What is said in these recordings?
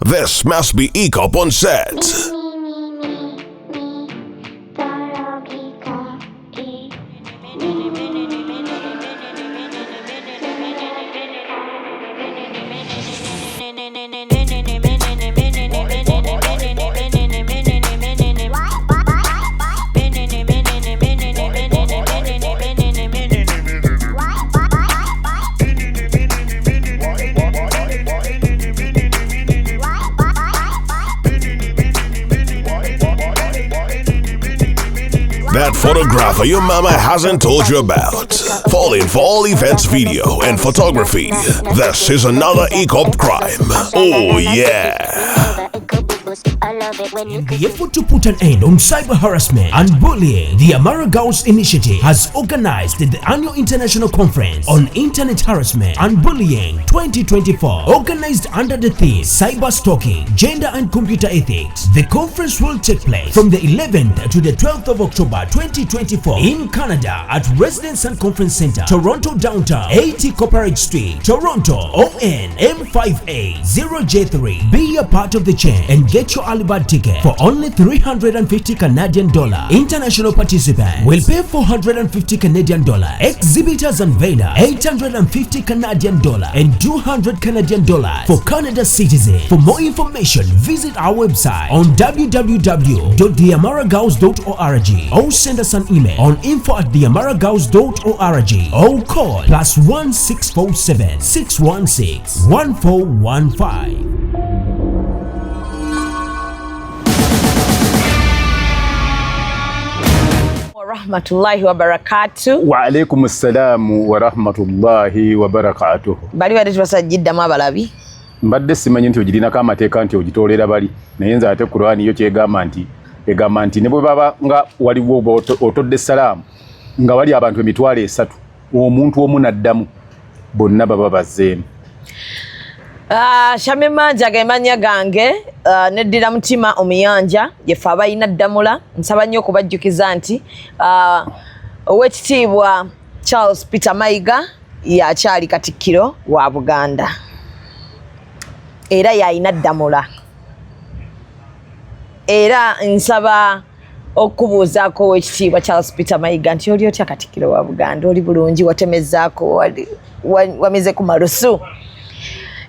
This must be ECOP on set. That photographer your mama hasn't told you about. Falling for all events, video, and photography. This is another ECOP crime. Oh yeah. In the effort to put an end on cyber harassment and bullying, the Amara Girls Initiative has organized the annual international conference on internet harassment and bullying 2024, organized under the theme Cyber Stalking, Gender and Computer Ethics. The conference will take place from the 11th to the 12th of October 2024 in Canada at Residence and Conference Center, Toronto Downtown, 80 Copperage Street, Toronto, ON M5A0J3. Be a part of the chain and get your early bird ticket for only 350 Canadian dollar. International participants will pay 450 Canadian dollar. Exhibitors and vendors 850 Canadian dollar and 200 Canadian dollars for Canada citizens. For more information, visit our website on www.theamaragirls.org or send us an email on info@theamaragirls.org or call +1 647 616 1415. Rahmatullahi wa barakatuh. Wa alaikum assalam wa rahmatullahi wa barakatuh. Bali wade tubasajjidda mu abalabi. Mbadde simanyi nti ogirina kamateeka nti ogitolera bali naye nze ate Qur'ani yo kyegamba nti ne bwe baba nga waliwo otodde salaamu nga wali abantu emitwalo 3 omuntu omu naddamu bonna baba bazzeemu. Shamima jagemanya gange neddira mutima omuyanja yefe abayina ddamula nsaba nnyo okubajjukiza nti owekitiibwa Charles Peter Mayiga yakyali Katikkiro wa Buganda era yayina ddamula era nsaba okubuuzaako owekitiibwa Charles Peter Mayiga nti oli otya Katikkiro wa Buganda, oli bulungi, watemezzaako, wamize ku malusu,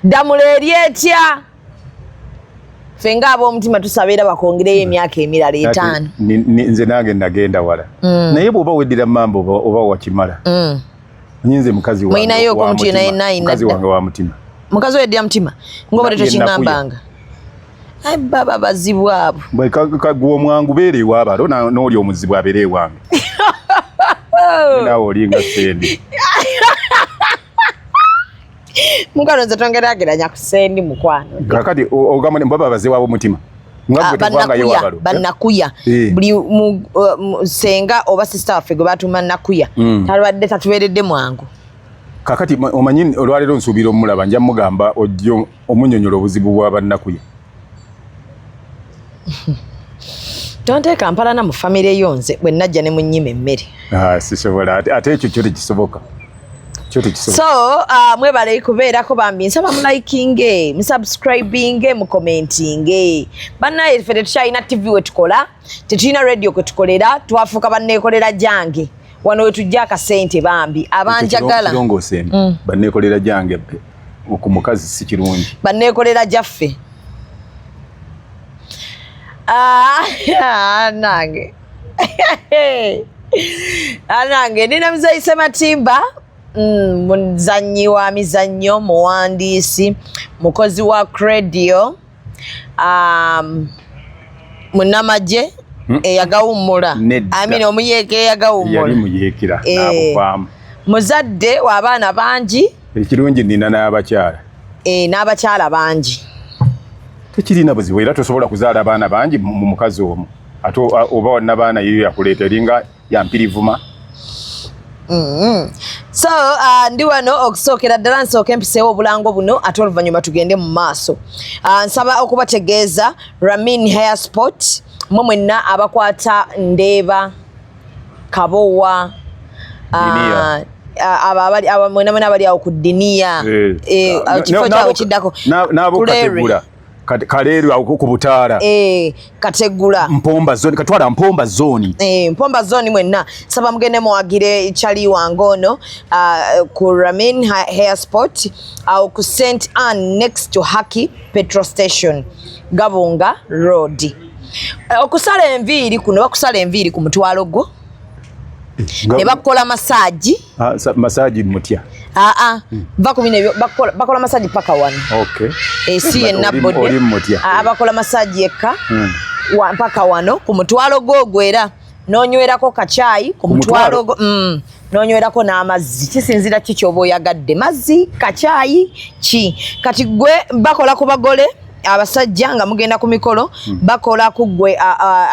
ddamula eri etya? Ffe ng'ab'omutima tusabira bakongereyo emyaka emirala 5. Nze nange nagenda wala naye bw'oba weddira mambo oba wakimala nyinze mukazi wange wa mutima. Mukazi weddira mutima ng'oba tetokingambanga. Ai baba bazibu abo gwe omwangu beere ewaabalo n'oli omuzibu abeere ewange naawe olinga sendi mukano nze tongerageranya ku sendi mukwano kakati ogamba baba baze waabo mutima bannakuya buli senga oba sister waffe gwe batuma nakuya talwadde tatubeeredde mwangu. Kakati omanyi olwaleero nsuubira omulaba nja mugamba ojjo omunyonyola obuzibu bwa bannakuya. Tonteeka mpalana mu famire yo nze bwe najja ne munnyima emmere. Sisobola ate ekyo kyo tekisoboka. So mwebale kubeerako bambi nsaba mu likinge, mu subscribing, mu commenting. Bannaye ffe tetukyalina TV we tukola, tetulina radio kwe tukolera, twafuuka banneekolera jange wano we tujja akasente bambi abanjagala banneekolera jange ku mukazi si kirungi, banneekolera jaffe. Nange nina Muzayise Matimba, muzannyi wa mizannyo, muwandiisi, mukozi wa credio, munnamagye eyagawummula, omuyeeke eyagawummula, yali muyeekera n'abuvaamu, muzadde w'abaana bangi. Ekirungi nina n'abakyala, n'abakyala bangi. Tekirina buzibu era tosobola kuzaala abaana bangi mu mukazi omu ate oba walina baana yiyo yakuleeta eringa yampirivuma. So ndi wano okusookera ddala nsooke empiseewo obulango buno ate oluvannyuma tugende mu maaso. Nsaba okubategeeza Ramin Hair Sport mwe mwenna abakwata Ndeeba, Kabowa, mwena abali awo ku Diniya, kifo kyawe kiddako n'abo Kategula Kaleero ku Butaala. Kategula. Mpomba zone katwala Mpomba zone. Mpomba zone mwenna. Saba mugende muwagire Chali Wangono ku Ramin Hair Sport au ku St Anne next to Haki petrol station Gabunga Road. Okusala enviiri kuno bakusala enviiri ku mutwalo gwo. Ne bakola massage. Massage mutya. Bakumine bakola massage paka wano. Okay. Si enabode. Bakola massage eka. Paka wano ku mutwalo gwo era nonywerako kachai ku mutwalo gwo. Nonywerako n'amazzi. Kisinzira kikyobo oyagadde. Mazzi, kachai, kati gwe bakola ku bagole. Abasajja nga mugenda ku mikolo bakola ku gwe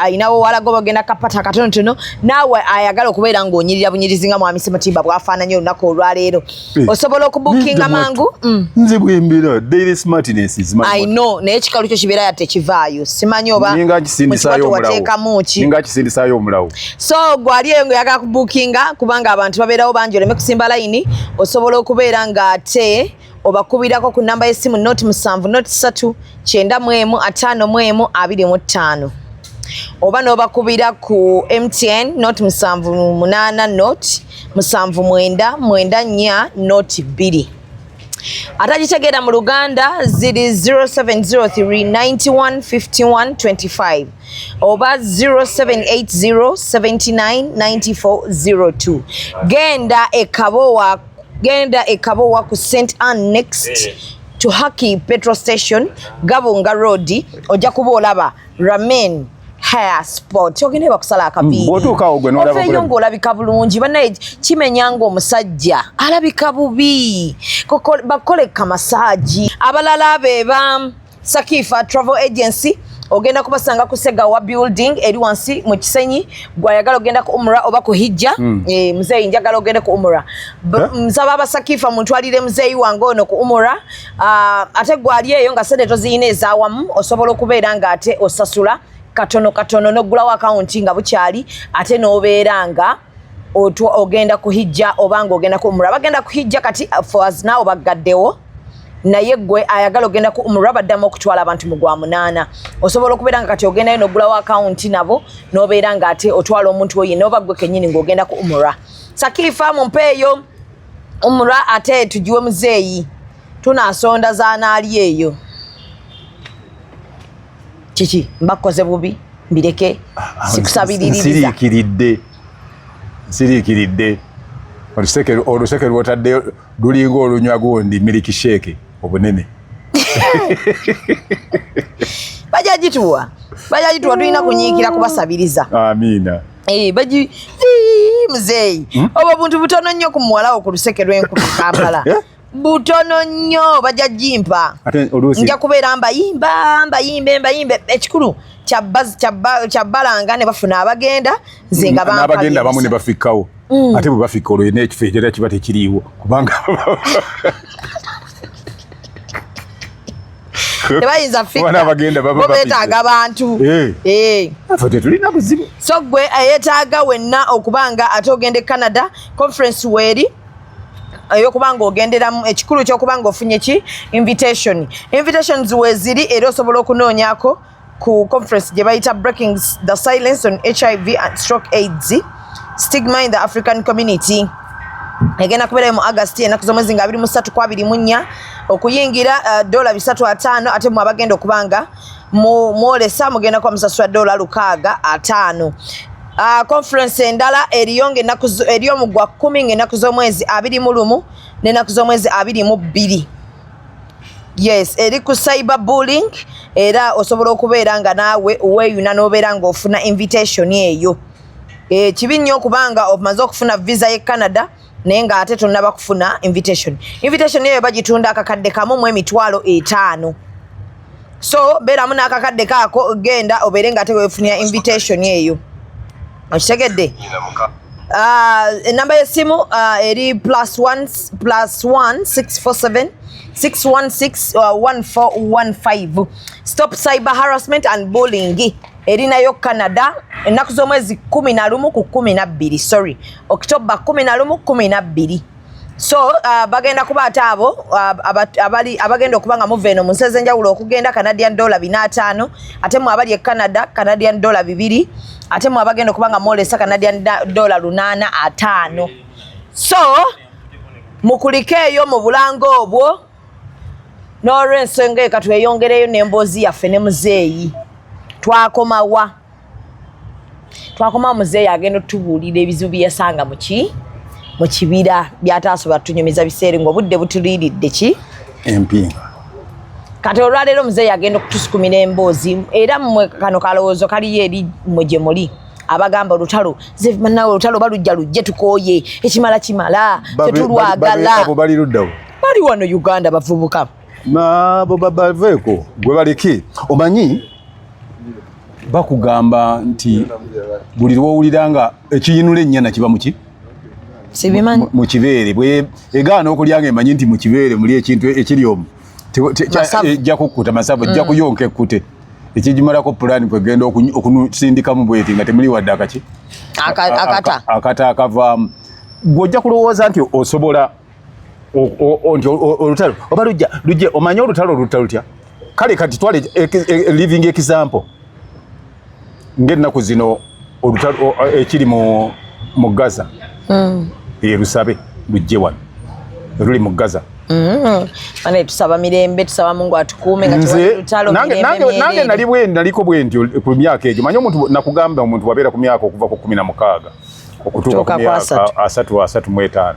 ayinawo walago bagenda kapata katono nawe ayagala okubeera ng'onyirira bunyirizi nga mwami Sematimba bwafaananya olunaku olwaleero osobola okubookinga mangu nze bwembera daily smartness is my I know naye ekikalu kyo kibeera yatte kivaayo simanyi oba ninga kisindisaayo omulawo so gwali eyo ng'oyagala kubookinga kubanga abantu babeerawo bangi oleme kusimba layini osobola okubeera ng'ate obakubirako ku namba y'essimu noti 7 noti 3 9 oba n'obakubira ku MTN noti 7 noti 7 noti 2 atagitegeera mu Luganda ziri 0703915125 oba 0780799402 genda ekabowa ku St Anne next to Haki petrol station Gabunga Road ojja kuba olaba Ramin Hair Sport ogende bakusala akabiiri ofeyo olabika bulungi banaye kimenyanga omusajja alabika bubi bakoleka massage abalala beba Sakifa Travel Agency ogenda kubasanga kusega wa building eri wansi mu Kisenyi gwayagala ogenda ku umra oba ku hijja mzee njagala ogenda ku umra mzaba Basakifa muntwalire mzee wange ono ku umra ate gwali eyo nga sente toziyina ezawamu osobola okubeera nga ate osasula katono nogula wa account nga bukyali ate nobeera nga ogenda ku hijja obanga ogenda ku umra bagenda ku hijja kati for us now bagaddewo naye gwe ayagala ogenda ku umra baddamu okutwala abantu mu gwa 8 osobola okubeera nga kati ogenda n'ogula wa account nabo nobeera nga ate otwala omuntu oyo n'oba gwe kennyini ng'ogenda ku umra Sakifa mumpeeyo umra ate tujiwe muzeeyi tunasonda zaanaali eyo kiki mbakoze bubi mbireke sikusabiririza siriikiridde oluseke lwotadde lulinga olunywa gundi milkshake obunene bajagituwa tulina kunyiikira kubasabiriza amina baji muzeeyi obwo buntu butono nnyo ku muwalawo ku luseke lw'enkuba Kampala butono nnyo bajajimpa nja kubeera mbayimbe ekikulu kyabbalanga ne bafuna abagenda nze nga n'abagenda abamu ne bafikkawo ate bwe bafika olwo n'ekifo ekirala kiba tekiriiwo kubanga tebayinza bo beetaaga abantu tetulina buzibu so gwe yeetaaga wenna okubanga ate ogende Canada conference weeri eyokubanga ogenderamu ekikulu kyokubanga ofunye ki invitations weeziri era osobola okunoonyako ku conference gye bayita breaking the silence on HIV and stroke AIDS stigma in the African community egenda kubeera mu August ennaku z'omwezi nga 23/24 okuyingira $350 ate mu abagenda okubanga mwolesa mugenda kwa musasula $650 conference endala eriyonga eriyo mu gwa 10 ng'ennaku z'omwezi 21 n'ennaku z'omwezi 22 yes eri ku cyber bullying era osobola okubeera nga naawe weeyuna n'obeera ng'ofuna invitation eyo kibi nnyo okubanga omaze okufuna visa ye Canada naye nga ate tonnaba kufuna invitation eyo bagitunda akakadde kamu mu $5,000 so beeramu n'akakadde kaako genda obeere nga ate weefunira invitation eyo okitegedde enamba y'essimu eri +1 647 616 1415 stop cyber harassment and bullying erinayo Canada ennaku z'omwezi 11 ku 12 October 11 12 So bagenda kuba abo abagenda okubanga muve eno mu nseze enjawulo okugenda Canadian dollar 450 ate mu abali e Canada Canadian dollar 2 ate mu abagenda okubanga molesa Canadian dollar 850. So mukulikeeyo mu bulango obwo n'olw'ensonga eka tweyongereyo n'emboozi yaffe ne muzeeyi twakomawa muzeeyi agenda otubuulira ebizibu bye yasanga mu kibira byataasobola tunyumiza biseere ng'obudde butuliiridde ki empinga. kati olwaleero muzeeyi agenda okutusukumira emboozi era mmwe kano kalowoozo kaliyo eri mmwe gye muli abagamba olutalo ze mannawe olutalo balujja lujje tukooye ekimala kimala tetulwagala abo bali luddawo bali wano Uganda bavubuka nabo baveeko gwe baleke omanyi bakugamba nti buli lwowulira nga ekiyinula ennyana kiba muki sibimanyi mu kibeere bwe egaana okulyanga emanyi nti mu kibeere muli ekintu ekiri omu ejja kukkuta masavu ejja kuyonka ekkute ekigimalako pulaani kwegenda okusindikamu bweti nga temuli wadde akata akavaamu gw'ojja kulowooza nti osobola nti olutalo oba lujje omanye olutalo lutya kale kati twale living example ng'ennaku zino olutalo ekiri mu Gaza Yerusabe lujje wano luli mu Gaza ane tusaba mirembe tusaba Mungu atukuume nga tulutalo mirembe nange naliko bwendi ku myaka egyo manyi omuntu nakugamba omuntu wabeera ku myaka okuva ku 16 okutuuka ku myaka 35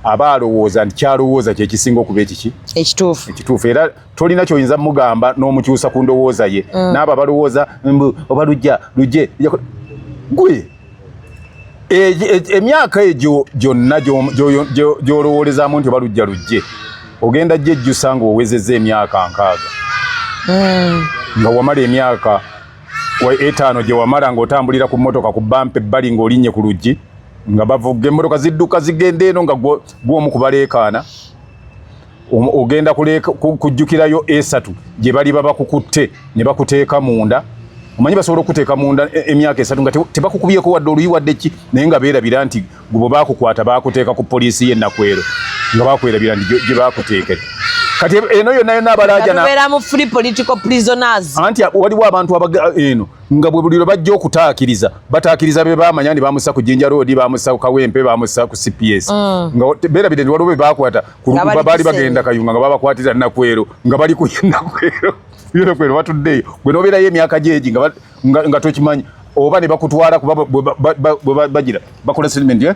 aba alowooza nti kyalowooza kyekisinga okuba ekituufu era tolina kyoyinza mugamba n'omukyusa ku ndowooza ye n'abo abalowooza oba lujje gwe emyaka egyo gyonna gy'olowoolezaamu nti oba lujje ogenda jjejjusa nga owezezza emyaka 6 nga wamala emyaka 5 gye wamala ng'otambulira ku mmotoka ku bampa ebbali ng'olinnye ku luggi nga bavuga emmotoka zidduka zigenda eno nga gw'omu kubaleekaana ogenda kujjukirayo E3 gye bali babakukutte ne bakuteeka munda omanyi basobola okuteeka munda emyaka 3 nga tebakukubyeko wadde oluyi wadde ki naye nga beerabira nti gwe baakukwata baakuteeka ku poliisi y'ennakwero nga baakwerabira nti gye baakuteekera kati eno yonna abalaaja mu free political prisoners anti waliwo abantu eno nga bwe buliro bajja okutaakiriza bataakiriza be baamanya ndi baamussa ku Jinja Road baamussa ku Kawempe baamussa ku CPS nga beerabira nti waliwo be baakwata baali bagenda Kayunga nga babakwatira Nakwero nga bali ku Nakwero yero kwero batuddeyo gwe nobeerayo emyaka gyegi nga tokimanyi oba ne bakutwala kuba bagira bakola settlement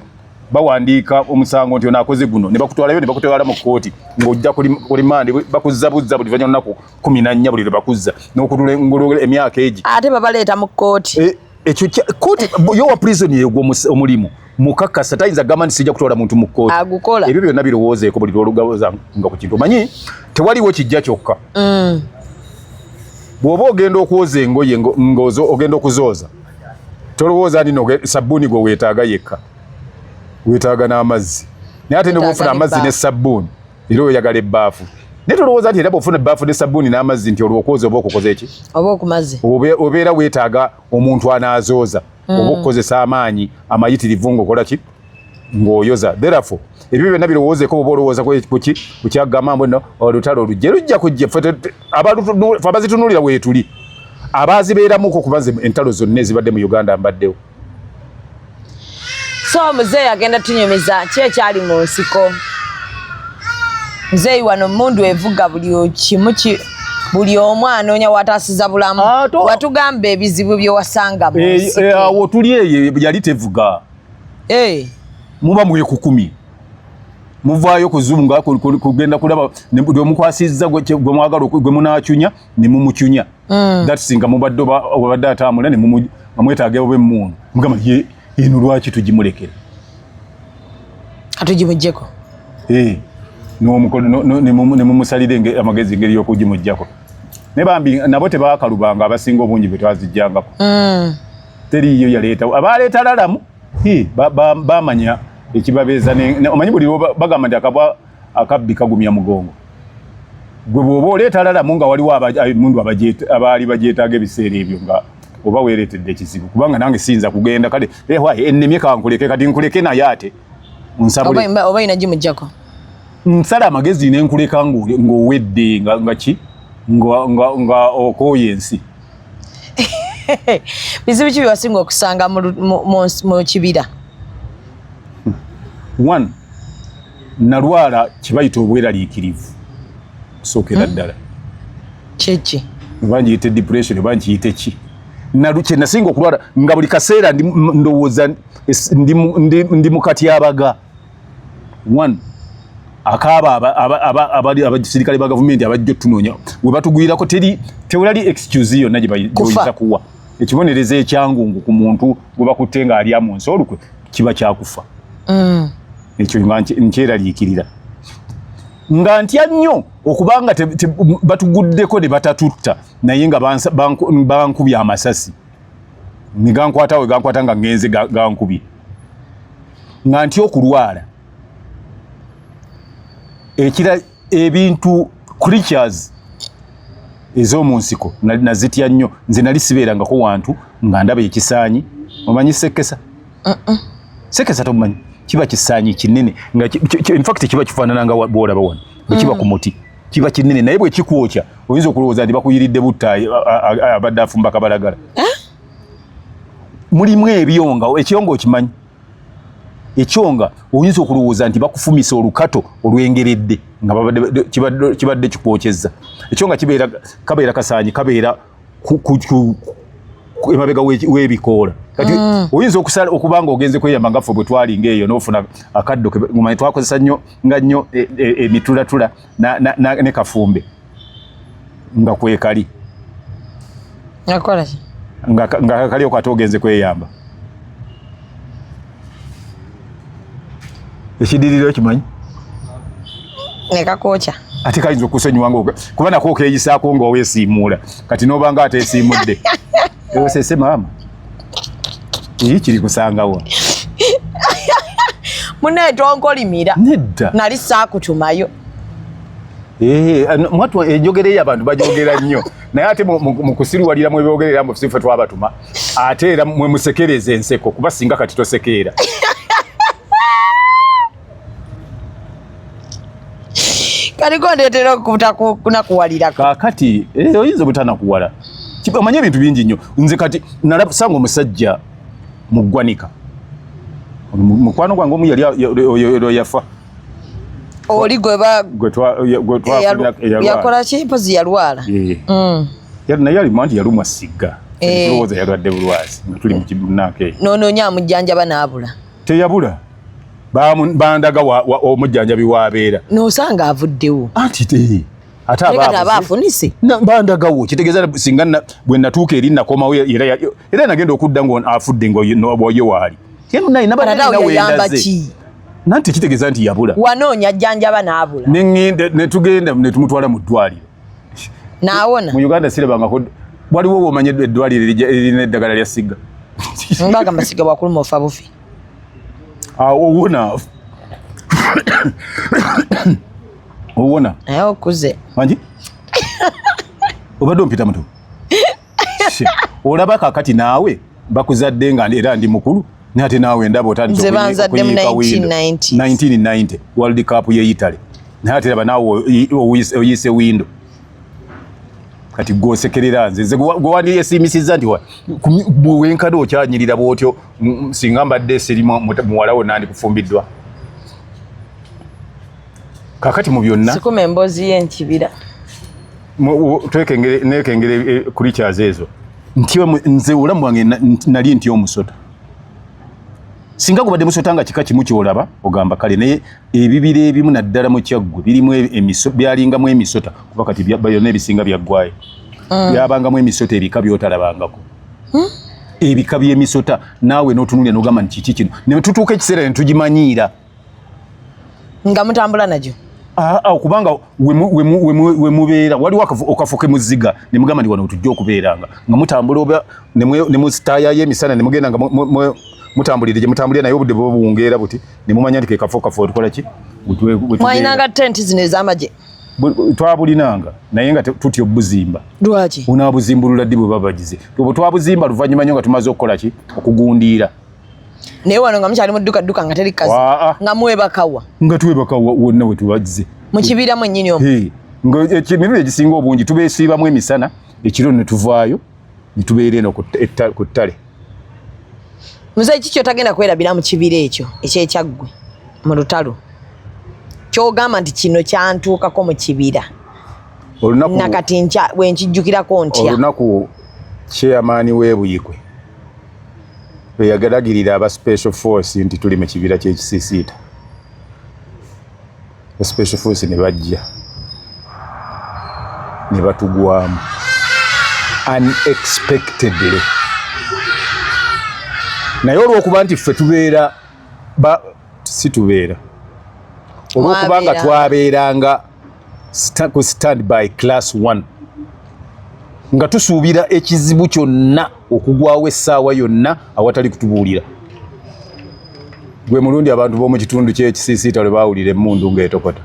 bawandiika omusango nti onaakoze guno ne bakutwalayo ne bakutwala mu kkooti ng'ojja ku limande bakuzza buli vanya lunaku 14 buli lwe bakuzza n'okutula emyaka egi ate babaleeta mu kkooti ekyo kkooti yowa prison yegwo omulimu mukakasa tayinza gamba nti sijja kutwala muntu mu kkooti agukola ebyo byonna birowoozeeko buli lwolugawoza nga ku kintu omanyi tewaliwo kijja kyokka bw'oba ogenda okwoza engoye ogenda okuzooza tolowooza nti sabbuuni gwe weetaaga yekka weetaaga n'amazzi naye ate nebwofuna amazzi ne sabbuuni era oyagala ebbaafu naye tolowooza nti era bwofuna ebbaafu ne sabbuuni n'amazzi nti olwokwoza oba okukoza eki oba okumaze obeera weetaaga omuntu anaazooza oba okukozesa amaanyi amayitirivu ng'okola ki ng'oyoza therefore ebyo byonna birowoozeeko oba olowooza ku kyagamba mbu no olutalo olujje lujja kujja fe abazitunuulira weetuli abaazibeeramuko kubaze entalo zonna ezibadde mu Uganda mbaddewo so muzeeyi agenda tunyumiza ki ekyali mu nsiko muzeeyi wano mundu evuga buli omu anoonya wataasiza bulamu watugamba ebizibu bye wasanga mu nsiko awo tuli eyo yali tevuga muba mwekukumi muvaayo kuzunga kugenda kulaba gwe mukwasizza gwe mwagala gwe munaacunya ne mumucunya nga mubadde obadde atambula ne mwetaaga oba emmundu mugamba eno lwaki tugimulekera katugimuggyeko ne mumusalira amagezi engeri y'okugimuggyako naye bambi nabo tebaakalubanga abasinga obungi bwe twazijjangako teriyo yaleeta abaleeta lalamu bamanya ekibabeeza omanyi buli bagamba nti akabwa akabbi kagumya mugongo gwe bw'oba oleeta lalamu nga waliwo mundu abaali bajeetaaga ebiseera ebyo nga oba weereetedde ekizibu kubanga nange siyinza kugenda kale ennemye kankuleke kati nkuleke naye ate oba ina gimuggyako nsala amagezi nenkuleka ng'owedde nga okooye ensi. Bizibu ki byewasinga okusanga mu kibira? One, nalwala kibayita obweraliikirivu sookera ddala. Kiki? Oba ngiyite depression oba ngiyite ki. Kye nasinga okulwala nga buli kaseera ndowooza ndi mu katyabaga. One, akaaba abasirikale ba gavumenti abajja otunoonya we batugwirako tewali excuse yonna gye bayinza kuwa. Ekibonerezo ekyangungu ku muntu gwe bakutte ng'ali amunsi olukwe kiba kyakufa. Ekyo nga nkyeraliikirira. Nga ntya nnyo okubanga batuguddeko ne batatutta naye nga bankubye amasasi. Ni gankwata nga ngenze gankubye. Nga ntya okulwala. Ekira ebintu creatures ez'omu nsiko nazitya nnyo. Nze nali sibeerangako wantu nga ndaba ekisaanyi. Omanyi sekesa? Sekesa tomumanyi? Kiba kisaanyi kinene nga in fact kiba kifaanana nga bw'olaba wano. Bwe kiba ku muti kiba kinene naye bwe kikwokya oyinza okulowooza nti bakuyiridde butta abadde afumba kabalagala. Mulimu ebyonga, ekyonga okimanyi? Ekyonga oyinza okulowooza nti bakufumisa olukato olwengeredde nga kibadde kikwokyezza. Ekyonga kabeera kasaanyi kabeera emabega w'ebikoola. Kati oyinza okubanga ogenze kweyamba ngaffe bwe twalinga eyo n'ofuna akaddo mumanyi twakozesa nnyo emitulatula ne kafumbe nga kwekali. Nakolaki? Nga kali okwate ogenze kweyamba. Ekidiriro kimanyi? Nekakocha. Ate kayinza okusonyiwanga kuba nako okeeyisaako ng'oweesiimuula kati n'obanga ateesiimudde. Sese maama. Kiri kusangawa. Mune tonkolimira. Nedda. Nali saakutumayo. Mwatu enjogera y'abantu bajogera nnyo. Naye ate mu kusiruwalira mu byogerera mu sifa twabatuma. Ate era mwe musekereza enseko kuba singa kati tosekeera. Kaliko ndetera okubuta kunakuwalira. Kakati oyinza butana kuwala. Kibamanya ebintu bingi nnyo. Nze kati nalabasanga omusajja mu ggwanika. Mukwano gwange omu yali yafa. Oli yakola ki? Mpozi yalwala. Naye alima nti yalumwa sigga. Tulowooza yalwadde bulwazi nga tuli mu kibunaako eyo. Noonoonya amujjanjaba n'abula. Teyabula. Bandaga omujjanjabi w'abeera. N'osanga avuddewo. Anti ate abaafunise. Bandagawo kitegeeza singa bwe natuuka eri nakomawo era nagenda okudda ng'afudde ng'oye waali. Yayamba ki? Nanti kitegeeza nti yabula. Wanoonya jjanjaba n'abula. Ne tugenda ne tumutwala mu ddwaliro. N'awona. Mu Uganda sirabangako waliwo w'omanye eddwaliro erina eddagala lya sigga. Mbagamba sigga bwakuluma ofa bufi. Owona. Owona. Naye okuze. Manji? Obadde ompita muto. Olaba kakati naawe bakuzadde nga era ndi mukulu nate naawe ndaba otandika nze banzadde mu 1990 World Cup ye Italy. Nate laba naawe oyise window. Kati gwosekerera nze gwewandiri esiimisizza nti bwewenkada okyanyirira bwotyo singa mbadde sirimu muwalawo nandi kufumbiddwa. Kakati mu byonna sikuma emboozi y'enkibira nekengere kuli kyazeezo nze olamu bwange nali nti omusota. Singa gubadde musota nga kika kimu kyolaba ogamba kale naye ebibira ebimu naddala mu kyaggwe birimu byalingamu emisota kuba kati byonna ebisinga byaggwayo byabangamu emisota ebika byotalabangako. Ebika by'emisota naawe n'otunulya n'ogamba nti kiki kino ne tutuuka ekiseera ne tugimanyiira nga mutambula nagyo. Kubanga we mubeera waliwo okafuke muziga ne mugamba ndi wano tujja okubeeranga nga mutambula oba ne musitaaya y'emisana ne mugenda nga mutambulire gye mutambulira naye obudde buwungeera buti ne mumanya nti ke kafo tukola ki. Mwayinanga tenti zino ez'amagye. Twabulinanga naye nga tutya obuzimba. Lwaki? Unaabuzimbulula ddi bwe babagize. Bwe twabuzimba luvannyuma nnyo nga tumaze okukola ki okugundiira. naye wano nga mukyali mu dduka nga teri kazi nga mwebakawa nga twebakawa wonna we tubagize mu kibira mwennyini omwo emirundi egisinga obungi tubeesiibamu emisana ekiro ne tuvaayo ne tubeera eno ku ttale. Muzeeyi kiki otagenda kwerabira mu kibira ekyo ekyekyaggwe mu lutalo kyogamba nti kino kyantuukako mu kibira nakati bwenkijjukirako ntya? Olunaku chairman w'ebuyikwe bwe yagalagirira aba special force nti tuli mu kibira ky'ekisisiita, special force ne bajja ne batugwamu unexpectedly, naye olw'okuba nti ffe tubeera situbeera olw'okuba nga twabeeranga ku stand by class 1 nga tusuubira ekizibu kyonna okugwawo essaawa yonna awatali kutubuulira. Gwe mulundi abantu b'omu kitundu ky'ekisisiita lwe baawulira emmundu ng'etokota.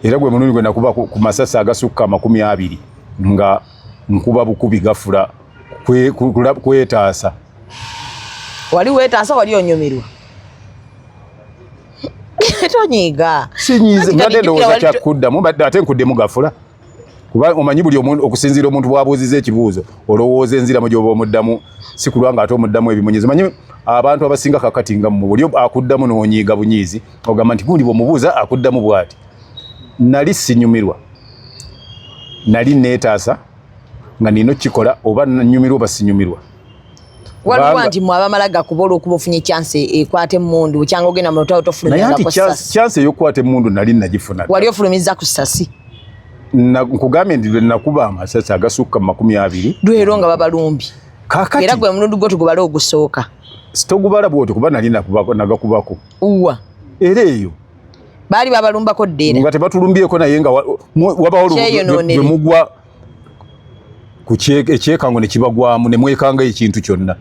Era gwe mulundi gwe nakuba ku masasi agasukka 20 nga nkuba bukubi gafula kwetaasa. Wali weetaasa wali onyumirwa? Tonyiiga. Sinyiize mbadde ndowooza kyakuddamu ate nkuddemu gafula. Kuba omanyi buli omuntu okusinziira omuntu bw'abuuziza ekibuuzo olowooza enziramu gy'oba omuddamu si kulwa nga ate omuddamu ebimunyiiza. Manyi abantu abasinga kakati nga mu buli akuddamu n'onyiiga bunyiizi ogamba nti gundi bw'omubuuza akuddamu bw'ati. Nali sinyumirwa, nali neetaasa nga nina okukikola oba nnyumirwa oba sinyumirwa. Waliwo nti mwabamala gakuba olw'okuba ofunye chance ekwata emmundu bukyanga ogenda mu lutalo tofulumiriza ku ssasi. Chance ey'okukwata emmundu nali nagifuna. Wali ofulumiza ku ssasi? Nkugambye nti nakuba amasasi agasukka 20. Lwero nga babalumbi. Kaakati era gwe mulundu gwo tugubala ogusooka. Sitogubala bw'otyo kuba nali nagakubako. Uwa. Era eyo baali babalumbako ddeera. Nga tebatulumbyeko naye nga wabawo lwe mugwa ku ekyekango ne kibagwamu ne mwekanga ekintu kyonna.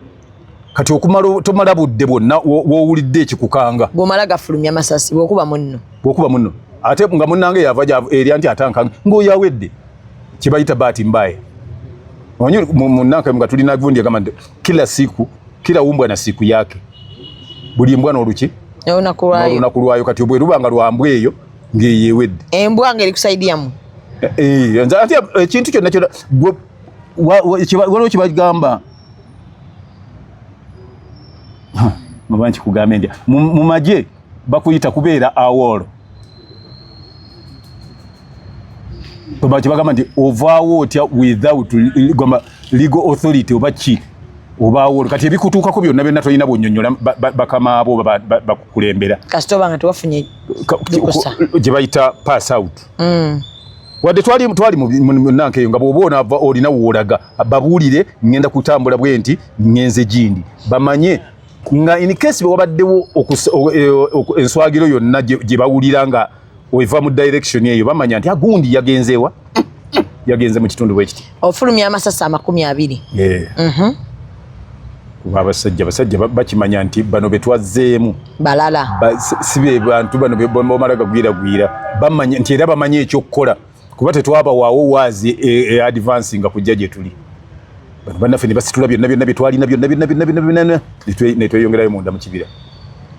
Kati okumala tomala budde bwonna w'owulidde ekikukanga. Bw'omala gafulumya amasasi bw'okuba munno. Bw'okuba munno. Ate nga munnange yava erya nti atankanga ng'oyawedde kibayita bahati mbaya. Omanyi munnange nga tulina gundi agamba nti kila umbwa na siku yake. Buli mbwa n'oluki? Olunaku lwayo. Kati obwe lubanga lwambwa eyo ng'eyewedde. Embwa ng'erikusaidiamu. Nze ate ekintu kyonna kyonna waliwo kibagamba muba nkikugambe ndya mu magye bakuyita kubeera awolo. Kibagamba nti ovaawo otya without legal authority oba ki oba awolo. Kati ebikutuukako byonna byonna tolina bwonnyonnyola bakama abo bakukulembera kasita oba nga tewafunye gye bayita pass out. Wadde twali munnanke eyo nga bw'oba onaava olina woolaga babuulire ngenda kutambula bwe nti ngenze gindi bamanye nga in case bwe wabaddewo enswagiro yonna gye bawulira nga ova mu direction eyo bamanya nti agundi yagenzeewa yagenze mu kitundu bwe kiti. Ofulumya amasasi 20. Kuba abasajja bakimanya nti bano betwazzeemu balala si be bantu bano bomala gagwiragwira bamanya nti era bamanye ekyokukola kuba tetwaba waawo waazi advancing nga kujja gye tuli. Bannaffe ne basitula byonna byetwalina byonna ne tweyongerayo munda mu kibira.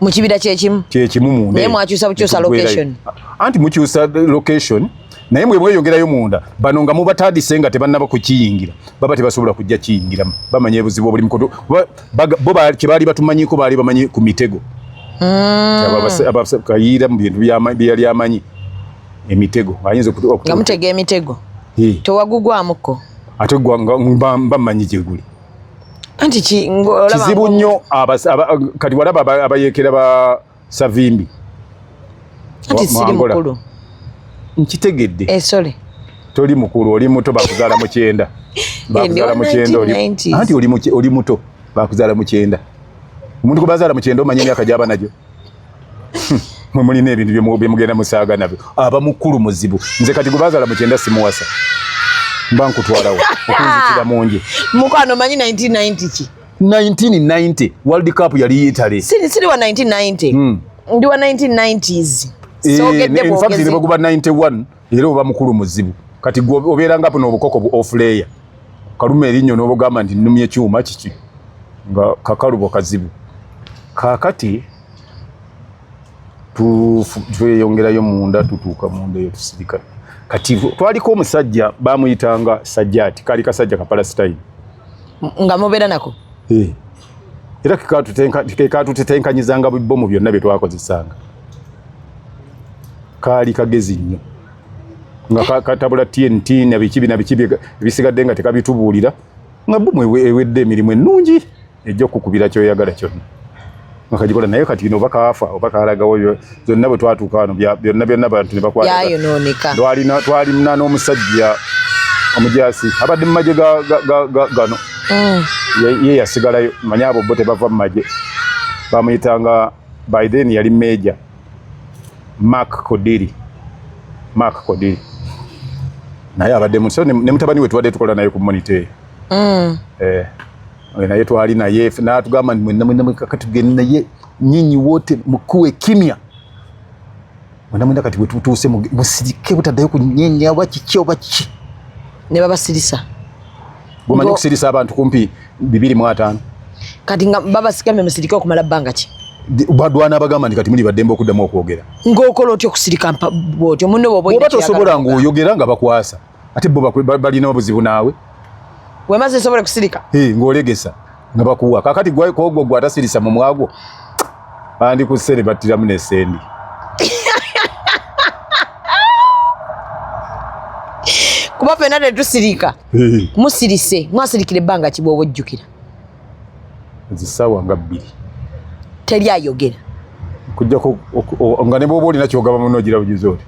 Mu kibira kyekimu munda. Naye mwakyusa bukyusa location. Anti mukyusa location naye mwe mweyongerayo munda bano nga mubatandise nga tebannaba kukiyingira baba tebasobola kujja kiyingiramu bamanye ebuzibu obuli mukoto bo kyebaali batumanyiko baali bamanyi ku mitego. Kayiira mu bintu byali amanyi emitego ayinza nga mutega emitego tewagugwamuko ate bamanyi gye guli. Anti kizibu nnyo kati walaba abayekera ba Savimbi. Anti siri mukulu nkitegedde. Sole toli mukulu oli muto bakuzaala mu 9. Bakuzaala mu 9 anti oli muto bakuzaala mu 9. Omuntu gwe bazaala mu 9 omanya emyaka gy'aba nagyo. Mwe mulina ebintu bye mugenda musaaga nabyo. Aba mukulu muzibu. Nze kati gwe bazaala mu 9 simuwasa. Mba nkutwalawo okunzikira mungi. Mukwano manyi 1990 ki? 1990 World Cup yali Italy. Siri wa 1990. Ndi wa 1990s. In fact ne baguba 91 era oba mukulu muzibu. Kati obeera ngapo n'obukoko offlayer. Kalume erinyo n'obugamba nti nnumye ekyuma kiki. nga kakalubo kazibu kakati tweyongerayo munda tutuuka munda eyo tusirika kati twaliko omusajja bamuyitanga Sajjati kali kasajja Kapalestine nga mubeera nako era kekatutetenkanyizanga bibomu byonna bye twakozesanga kaali kagezi nnyo nga katabula TNT nabiki bisigadde nga tekabitubuulira nga bomu ewedde emirimu ennungi ejja okukubira kyoyagala kyonna akajikola naye kati no bakafa obakalagawo zonna bwe twatuuka wano byonna bantu ne bakwata yayonooneka twalina n'omusajja omujasi abadde mu magye gano ye yasigalayo manyi abo bo tebava mu magye bamuyitanga by then yali Major Mark Kodiri naye abadde mu so ne mutabani we twadde tukola naye ku monitor naye twali naye n'atugamba mwenna kati tugende naye nyinyi wote mukuwe kimya mwenna kati bwe tutuuse musirike butaddayo kunyenya bakiki obaki ne babasirisa bumanyi kusirisa abantu kumpi 205 kati nga babasigamye musirike okumala bbanga ki badwana abagamba nti kati muli baddembe okuddamu okwogera ng'okola otya okusirika bwotyo munno bw'oba tosobola ng'oyogera nga bakwasa ate bo balina obuzibu naawe wemaze nsobole kusirika ng'olegesa nga bakuwa kakati gwogwo gwatasirisa mu mwagwo bandi ku ssere battiramu n'essendi kuba ffenna tetusirika musirise mwasirikira ebbanga ki bw'oba ojjukira zisaawa nga 2 teri ayogera kujjako nga ne bw'oba olina kyogaba munogira bugize oti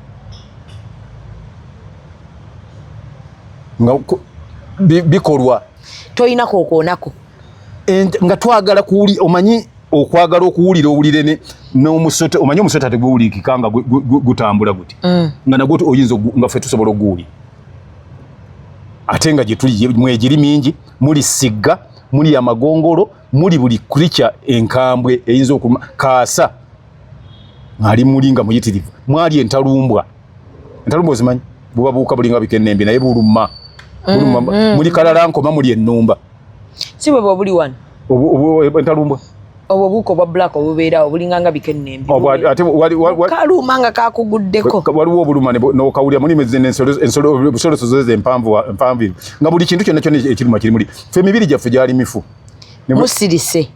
nga bikolwa toyinako okoonako nga twagala kuwuli omanyi okwagala okuwulira owulire n'omusota omanyi omusota teguwulikika nga gutambula guti nga nagwo oyinza nga ffe tusobola okuguwulira ate nga gyetuli mwegiri mingi muli sigga muli amagongolo muli buli creature enkambwe eyinza okuma kaasa ng'ali muli nga muyitirivu mwali entalumbwa ozimanyi bubabuuka bulinga bikennembi naye buluma muli kalalankoma muli ennumba si bwe bwobuli wano entalumbwa obwo buuko obwa black obubeera obulinganga bikennembi kaluma nga kakuguddeko waliwo obuluma n'okawulira mulimu ensolo zoze empanvu nga buli kintu kyonna ekiruma kiri muli ffe emibiri gyaffe gyali mifu musirise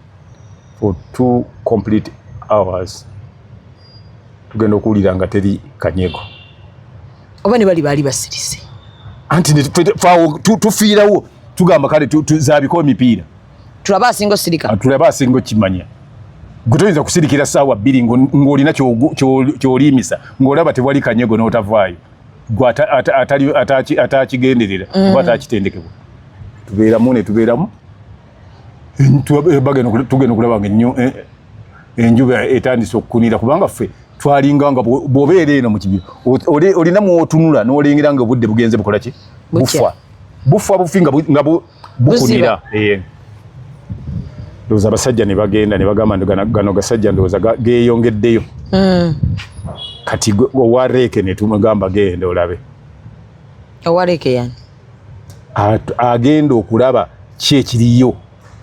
for 2 complete hours tugenda okuwulira nga teri kanyego oba ne baali basirise anti tufiirawo tugamba kale zaabiko emipiira tulaba asinga osirika tulaba asinga okimanya gwe toyinza kusirikira ssaawa 2 ng'olina kyolimisa ng'olaba tewali kanyego n'otavaayo gwe atakigenderera oba atakitendekebwa tubeeramu ne tubeeramu tugenda okulaba nga enjuba etandise okukunira kubanga ffe twalinga nga bw'obeera eno mu kibira olina mw'otunula n'olengera nga obudde bugenze bukola ki bufa bufi nga bukunira ndowooza abasajja ne bagenda ne bagamba gano gasajja ndowooza geeyongeddeyo kati owareeke ne tumugamba genda olabe owareeke yani agenda okulaba ki ekiriyo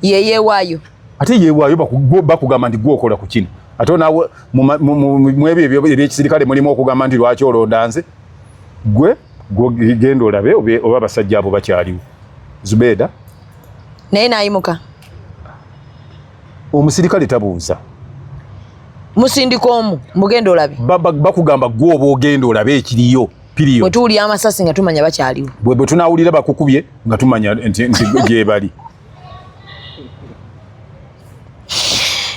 yeyeewaayo ate yeewaayo bakugamba nti gwokola ku kino ate naawe mu ebyo ebyekisirikale mulimu okugamba nti lwaki olonda nze gwe genda olabe oba abasajja abo bakyaliwo Zubeda naye naayimuka omusirikale tabuuza musindika omu mugenda olabe bakugamba gwe oba ogenda olabe ekiriyo period bwe tuwulira amasasi nga tumanya bakyaliwo bwe tunaawulira bakukubye nga tumanya nti gye bali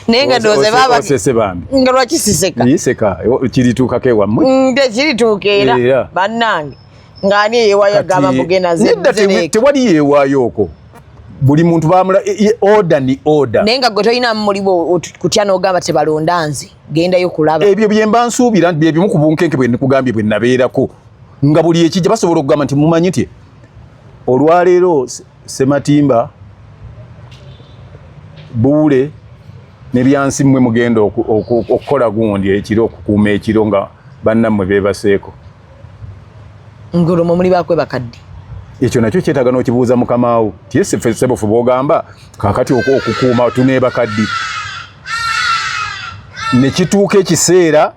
naye nga ndowooza osese bambi nga lwaki siseka yiseka kirituukako ewammwe tekirituuka era bannange ng'ani eyeewaayo agamba mugenda tewali yeewaayo okwo buli muntu bamula order ni order naye nga gwe tolina mulibo kutya n'ogamba tebalonda nze gendayo kulaba ebyo bye mba nsuubira nti byebimu ku bunkenke bwe nikugambye bwe nabeerako nga buli ekijja basobola okugamba nti mumanyi ti olwaleero Sematimba Buule ne byansi mmwe mugenda okukola gundi ekiro okukuuma ekiro nga bannammwe beebaseeko ngolomo muli bakwe bakadde ekyo nakyo kyetaaga n'okibuuza mukamaawo tiyese fesebofu bw'ogamba kaakati okukuuma tuneeba kaddi ne kituuka ekiseera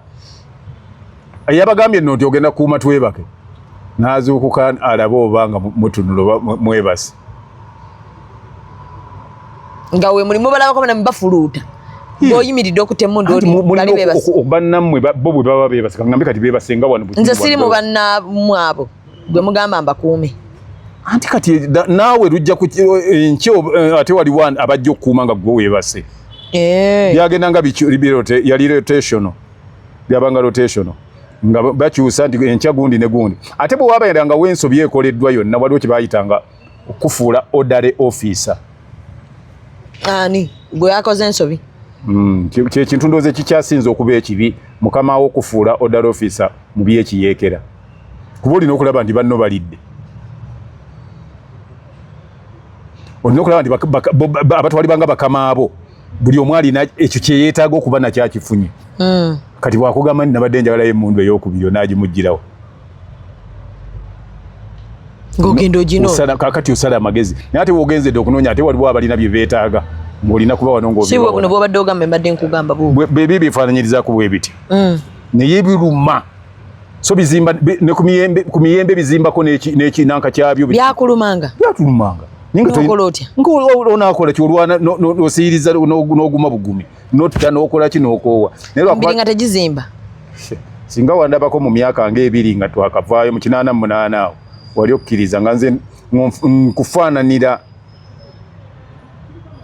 yabagambye nno nti ogenda kukuuma twebake n'azuukuka alabe oba nga mutunula mwebase nga we mulimu balabako bana mbafuluuta ng'oyimiridde okutemunda oli beebase bannammwe bo bwe baba beebase kaŋŋambe kati beebase nga wano nze siri mu bannammwe abo gwe mugamba mbakuume anti kati naawe lujja nkyo ate waliwo abajja okukuuma nga gwe weebase byagenda nga yali rotational byabanga rotational nga bakyusa nti enkya gundi ne gundi ate bwe wabeera nga w'ensobi ekoleddwa yonna waliwo kye baayitanga okufuula orderly officer ani gwe yakoze ensobi kyekintu ndowooza ekikyasinza okuba ekibi mukama wo okufuula orderly officer mu byekiyeekera kuba olina okulaba nti banno balidde olina okulaba nti abatwali banga bakama abo buli omu alina ekyo kyeyeetaaga okuba nakyakifunye kati bwakugamba nti nabadde njagalayo emmundu ey'okubiri onaagimuggirawo ng'ogenda ogino kakati osala amagezi naye ate bw'ogenzedde okunoonya ate waliwo abalina bye beetaaga ng'olina kuba wano si bwe buno bw'obadde ogamba mbadde nkugamba bebi bifaananyirizaako bwe biti naye biruma so bizimba ne ku miyembe bizimbako n'ekinanka kyabyo byakulumanga n'okola otya onaakola kyolwana n'osiyiriza n'oguma bugumi n'otya n'okola ki n'okoowa mbiri nga tegizimba singa wandabako mu myaka ng'ebiri nga twakavaayo mu 88 awo wali okkiriza nga nze nkufaananira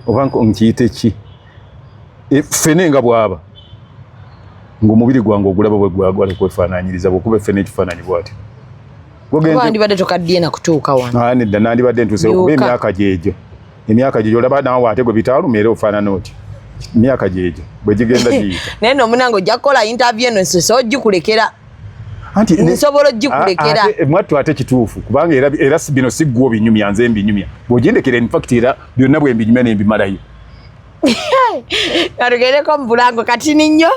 oba nkiyite ki ffene nga bw'aba ng'omubiri gwange ogulaba bwe gwagala kwefaananyiriza bw'okuba ffene ekifaananyi bw'ati wandibadde tokaddye nakutuuka wano nedda nandibadde ntuse okuba emyaka gyegyo olaba naawe ate gwe bitaaluma era ofaanana oti emyaka gyegyo bwe gigenda giyita naye n'omunange ojja kukola interview eno nsosa ogikulekera nsobola ogikulekera mwattu ate kituufu kubanga era bino si ggwe obinyumya nze mbinyumya bw'ogindekera infact era byonna bwe mbinyumya ne mbimalayo katugereko mu bulango katini nnyo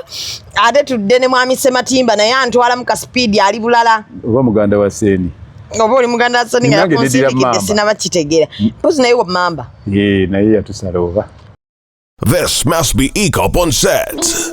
ate tudde ne mwami Sematimba naye antwala mu kasipiidi ali bulala oba muganda wa Seni oba oli muganda wa Seni nga yakunsindigidde sinaba kitegeera mpozi naye wamamba naye yatusala oba This must be ECOP on set.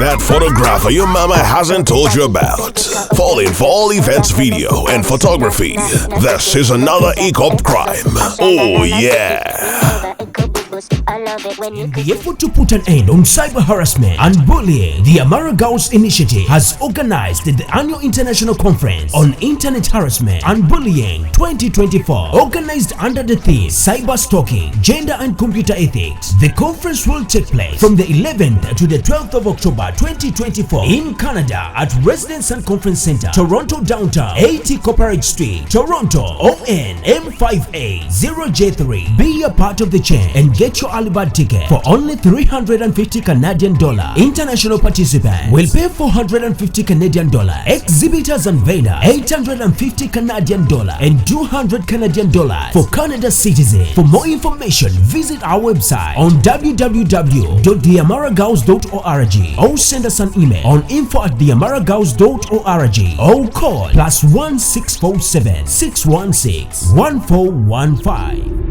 That photographer your mama hasn't told you about. Falling for all events video and photography. This is another ECOP crime. Oh yeah. In the effort to put an end on cyber harassment and bullying, the Amara Girls Initiative has organized the annual international conference on internet harassment and bullying 2024, organized under the theme Cyber Stalking, Gender and Computer Ethics. The conference will take place from the 11th to the 12th of October 2024 in Canada at Residence and Conference Center, Toronto Downtown, 80 Copperage Street, Toronto, ON M58 0J3. Be a part of the chain and get your early bird ticket for only 350 Canadian dollar. International participants will pay 450 Canadian dollar. Exhibitors and vendors 850 Canadian dollar and 200 Canadian dollars for Canada citizens. For more information, visit our website on www.theamaragirls.org or send us an email on info@theamaragirls.org or call +1 647 616 1415.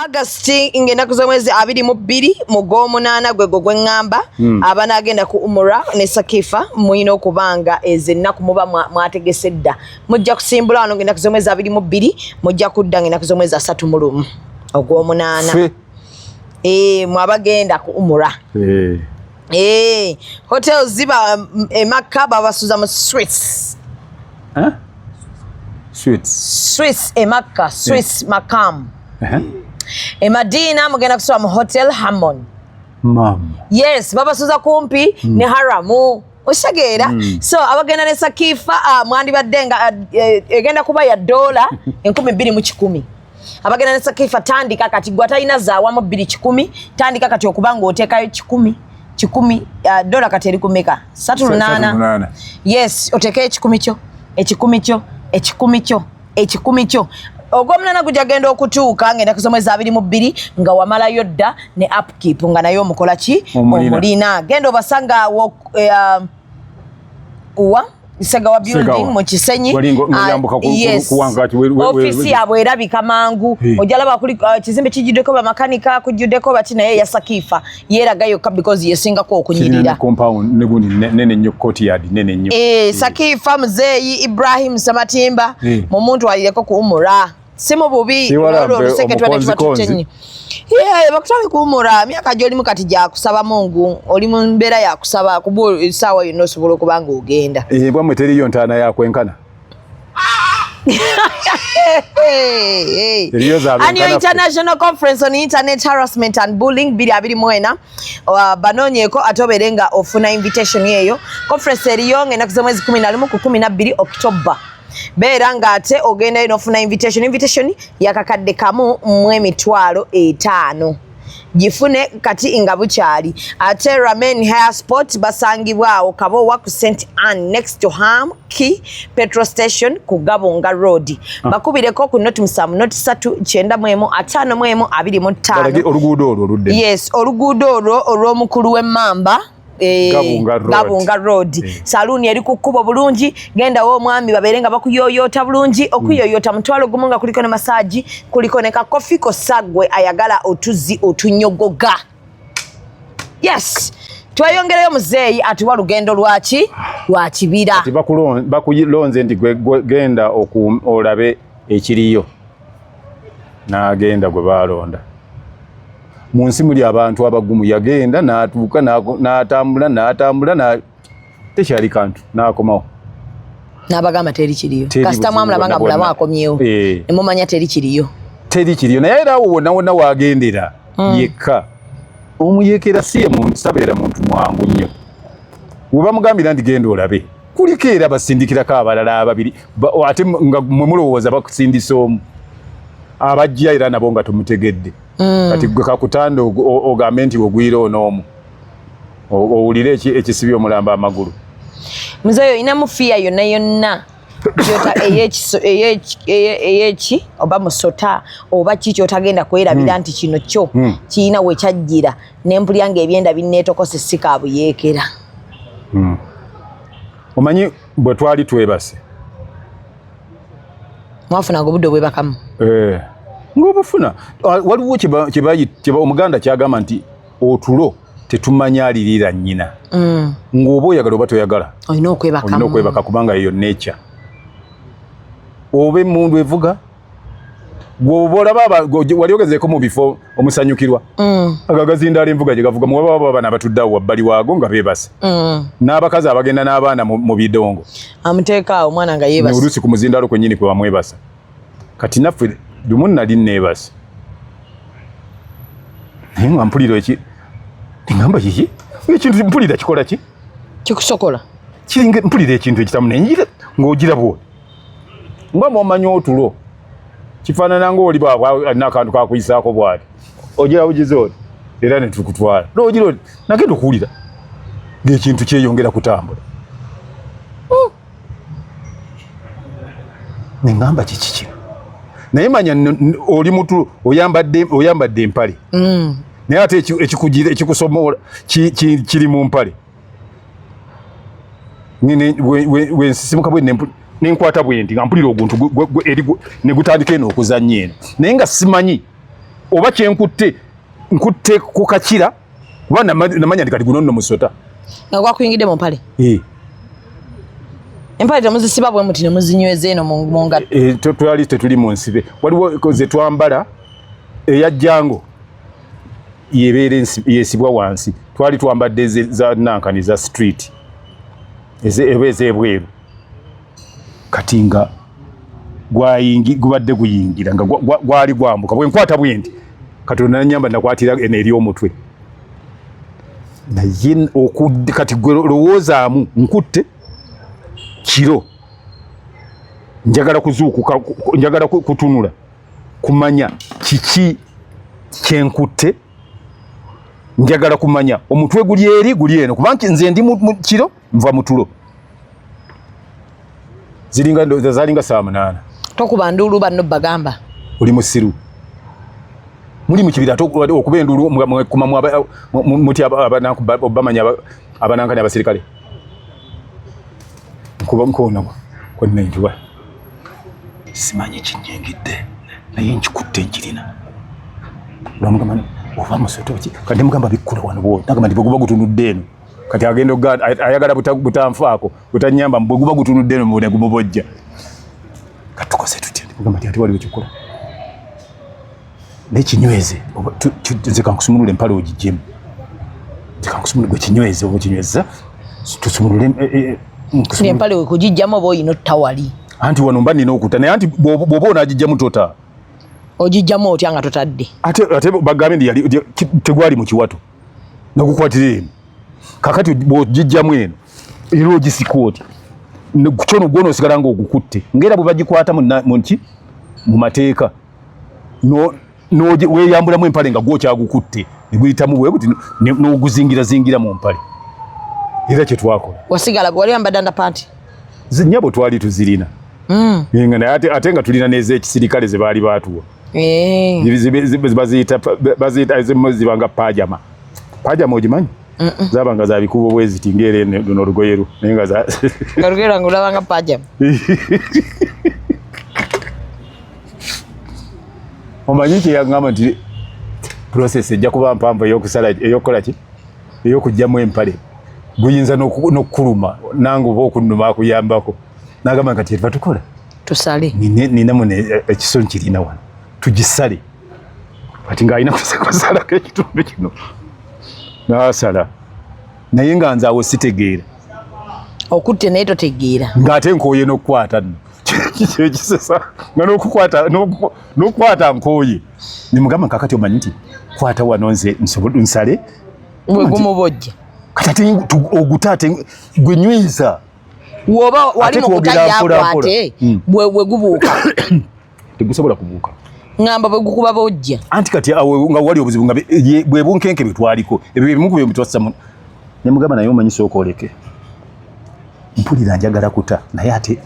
August ngenda kuzomwezi 22 mu gw'omunaana gwego gwengamba abanagenda ku umura ne Sakifa muyina okubanga ezennaku muba mwategesedda mujja kusimbula wano ngenda kuzomwezi 22 mujja kudda ngenda kuzomwezi 3 ogw'omunaana mwabagenda ku umura hotel ziba Makka babasuza mu Swiss Swiss Makka Swiss Makam Madina mugenda kusoma mu Hotel Hammond mama yes babasuza kumpi ne haramu oshageera so abagenda ne Sakifa mwandi baddenga egenda kuba ya $2,210 abagenda ne Sakifa tandika kati gwa talina zaawamu 210 tandika kati okubanga otekayo 10 dola kati eri kumeka 38 yes otekayo 10 kyo ogwomulana gujagenda okutuuka ngenda kusomeza 22 nga wamalayo dda ne upkeep nga nayo omukola ki omulina genda obasanga Segawa building mu Kisenyi ofisi yabwe erabika mangu ojalaba kuli kizimbe kijiddeko ba makanika kujiddeko bati naye ya Sakifa yeragayo because yesingako okunyirira compound negundi nene nnyo courtyard nene nnyo Sakifa Muzeeyi Ibrahim Samatimba mu muntu alireko kuumura simu bubi oluseketwa tutenyi bakutali kuumura myaka gyoli mukati gya kusaba Mungu oli mu mbeera ya kusaba kubu sawa yino sobola kubanga ogenda bwamwe teriyo ntaana yakwenkana Annual International Conference on Internet Harassment and Bullying 2024 banonyeko atoberenga ofuna invitation yeyo conference eriyo ngenda kuzomwezi 11 ku 12 October beera ngate ogenda inofuna invitation yakakadde kamu $5,000 gifune kati inga bukyali ate Ramen Hair Sport basangibwawo Kabowa ku St Anne next to Ham Key Petrol Station ku Gabonga Road bakubireko ku note 3 oluguudo olwo oludde yes oluguudo olwo olw'omukulu w'Emmamba Gabonga Road saluni eri ku kkubo bulungi genda wo mwami baberenga bakuyoyota bulungi okuyoyota mutwalo gumu nga kuliko ne massage kuliko ne ka coffee ko sagwe ayagala otuzi otunyogoga yes twayongereyo Muzeeyi atuwa lugendo lwa kibira ati bakulonze ndi genda olabe ekiriyo n'agenda gwe balonda munsi muli abantu abagumu yagenda n'atuuka n'atambula tekyali kantu n'akomawo n'abagamba teri kiriyo kasita mwamulabanga mulamu akomyewo ne mumanya teri kiriyo naye era awo wonna waagendera yekka omuyekera si ye muntu sabeera muntu mwangu nnyo bw'oba mugambira nti genda olabe kuliko era basindikirako abalala ababiri ate nga mwe mulowooza bakusindisa omu abajja era nabo nga tumutegedde kati gwe kakutanda ogambe nti ogwira onoomu owulire ekisibye omulamba amagulu Muzeeyi ina mufiya yonna kyota eyeki oba musota oba kiki otagenda kwerabira nti kino kyo kiina we kyajjira n'empulya ng'ebyenda binneetokose sika buyeekera omanyi bwe twali twebase mwafunanga obudde obwebakamu ng'obufuna waliwo kyeba omuganda kyagamba nti otulo tetumanya alirira nnyina ng'oba oyagala oba toyagala olina okwebaka kubanga eyo nature oba emmundu evuga gwoba olaba wali ogezeeko mu bifo omusanyukirwa agagazindaala envuga gye gavuga muwaba baba bana batuddeawo wabbali waago nga beebase n'abakazi abagenda n'abaana mu bidongo amuteekaawo omwana nga yeebase oluusi ku muzindaalo kwennyini kwe bamwebasa kati naffe lumu nali neebase naye nga mpulira ngamba kiki ekintu mpulira kikola ki kikusokola mpulira ekintu ekitamu nenjira ng'ogirabwo nga mwomanya otulo kifaanana ng'oli alina akantu kakuyisaako bwati ogirabugiza oti era netukutwala nogira oti nagenda okuwulira ng'ekintu kyeyongera kutambula nengamba kiki kino naye manya oli mutu oyambadde empale naye ate ekikusomola kiri mu mpale wensisimuka bwe nenkwata bwendi nga mpulira oguntu negutandika eno okuzannya eno naye nga simanyi oba kyenkutte nkutte ku kakira kuba namanya ndi kati guno nno musota nga gwakuyingidde mu mpale empale temuzisiba bwe muti nemuzinyweza eno mu ngatto twali tetuli mu nsibe waliwo ze twambala eyajjango yebeera yesibwa wansi twali twambadde za nankani za street ezebweru kati nga gubadde guyingira nga gwali gwambuka bwenkwata bwendi katonda nanyamba nakwatira eno eri omutwe naye okudde kati gwe lowoozaamu nkutte kiro njagala kuzuukuka njagala kutunula kumanya kiki kyenkutte njagala kumanya omutwe guli eno kubanga nze ndi mu kiro nva mutulo zalinga saa 8 tokuba ndulu banno bagamba oli musiru muli mu kibira okuba endulu kumamu muti bamanya abanankani abasirikale nkuba nkona konna enjuba simanyi kinyengidde naye nkikutte nkirina lwamugamba oba musotoki kati mugamba bikkula wano bwo nagamba ndi bweguba gutunudde eno kati agenda ayagala butanfaako butanyamba bweguba gutunudde eno mubone gumubojja katukose tutya mugamba ati waliwo kikola nekinyweze nze kankusumulule empale ogijjemu kankusumulule gwe kinyweze oba kinyweza tusumulule empale okugijjamu oba oyina ottawali anti wano mba nina okuta naye anti bw'oba onaagijjamu tota ogijjamu otya nga totadde ate bagambe ndi tegwali mu kiwato nagukwatira eno kakati bw'ogijjamu eno era ogisika oti kyono gwona osigala nga ogukutte ngaera bwe bagikwata mu mateeka weeyambulamu empale nga gwokyagukutte neguyitamu bwe guti n'oguzingira mu mpale era kyetwakola wasigala wali yambadde ndapanti zinyabo twali tuzirina naye ate nga tulina n'ez'ekisirikale ze baali baatuwa baziyita ezimu zibanga pajama ogimanyi zabanga za bikubo bweziti ngere luno lugoyeru naye nga garugera ngulabanga pajama omanyi kyeyagamba nti process ejja kuba mpanvu eyokukola ki eyokugjamu empale guyinza n'okukuluma nange oba okunuma akuyambako nagamba kati eva tukola tusale ninamu ekisoni kirina wano tugisale kati ng'alina kusalako ekitundu kino nasala naye nga nze awo sitegeera okutte naye totegeera ng'ate nkooye n'okukwata nno kyekisesa nga n'okukwata nkooye nimugamba kakati omanyi nti kwata wano nze nsale bwegumubojja kati ate ogutate gwenyweza woba wali mukutayakwate bwegubuuka tegusobola kubuuka ngamba bwegukuba bojja anti kati awo nga wali obuzibu nga bwebunkenke betwaliko ebyo bimu ku byo bitwassa nemugamba naye omanyi sookoleke mpulira njagala kuta naye ate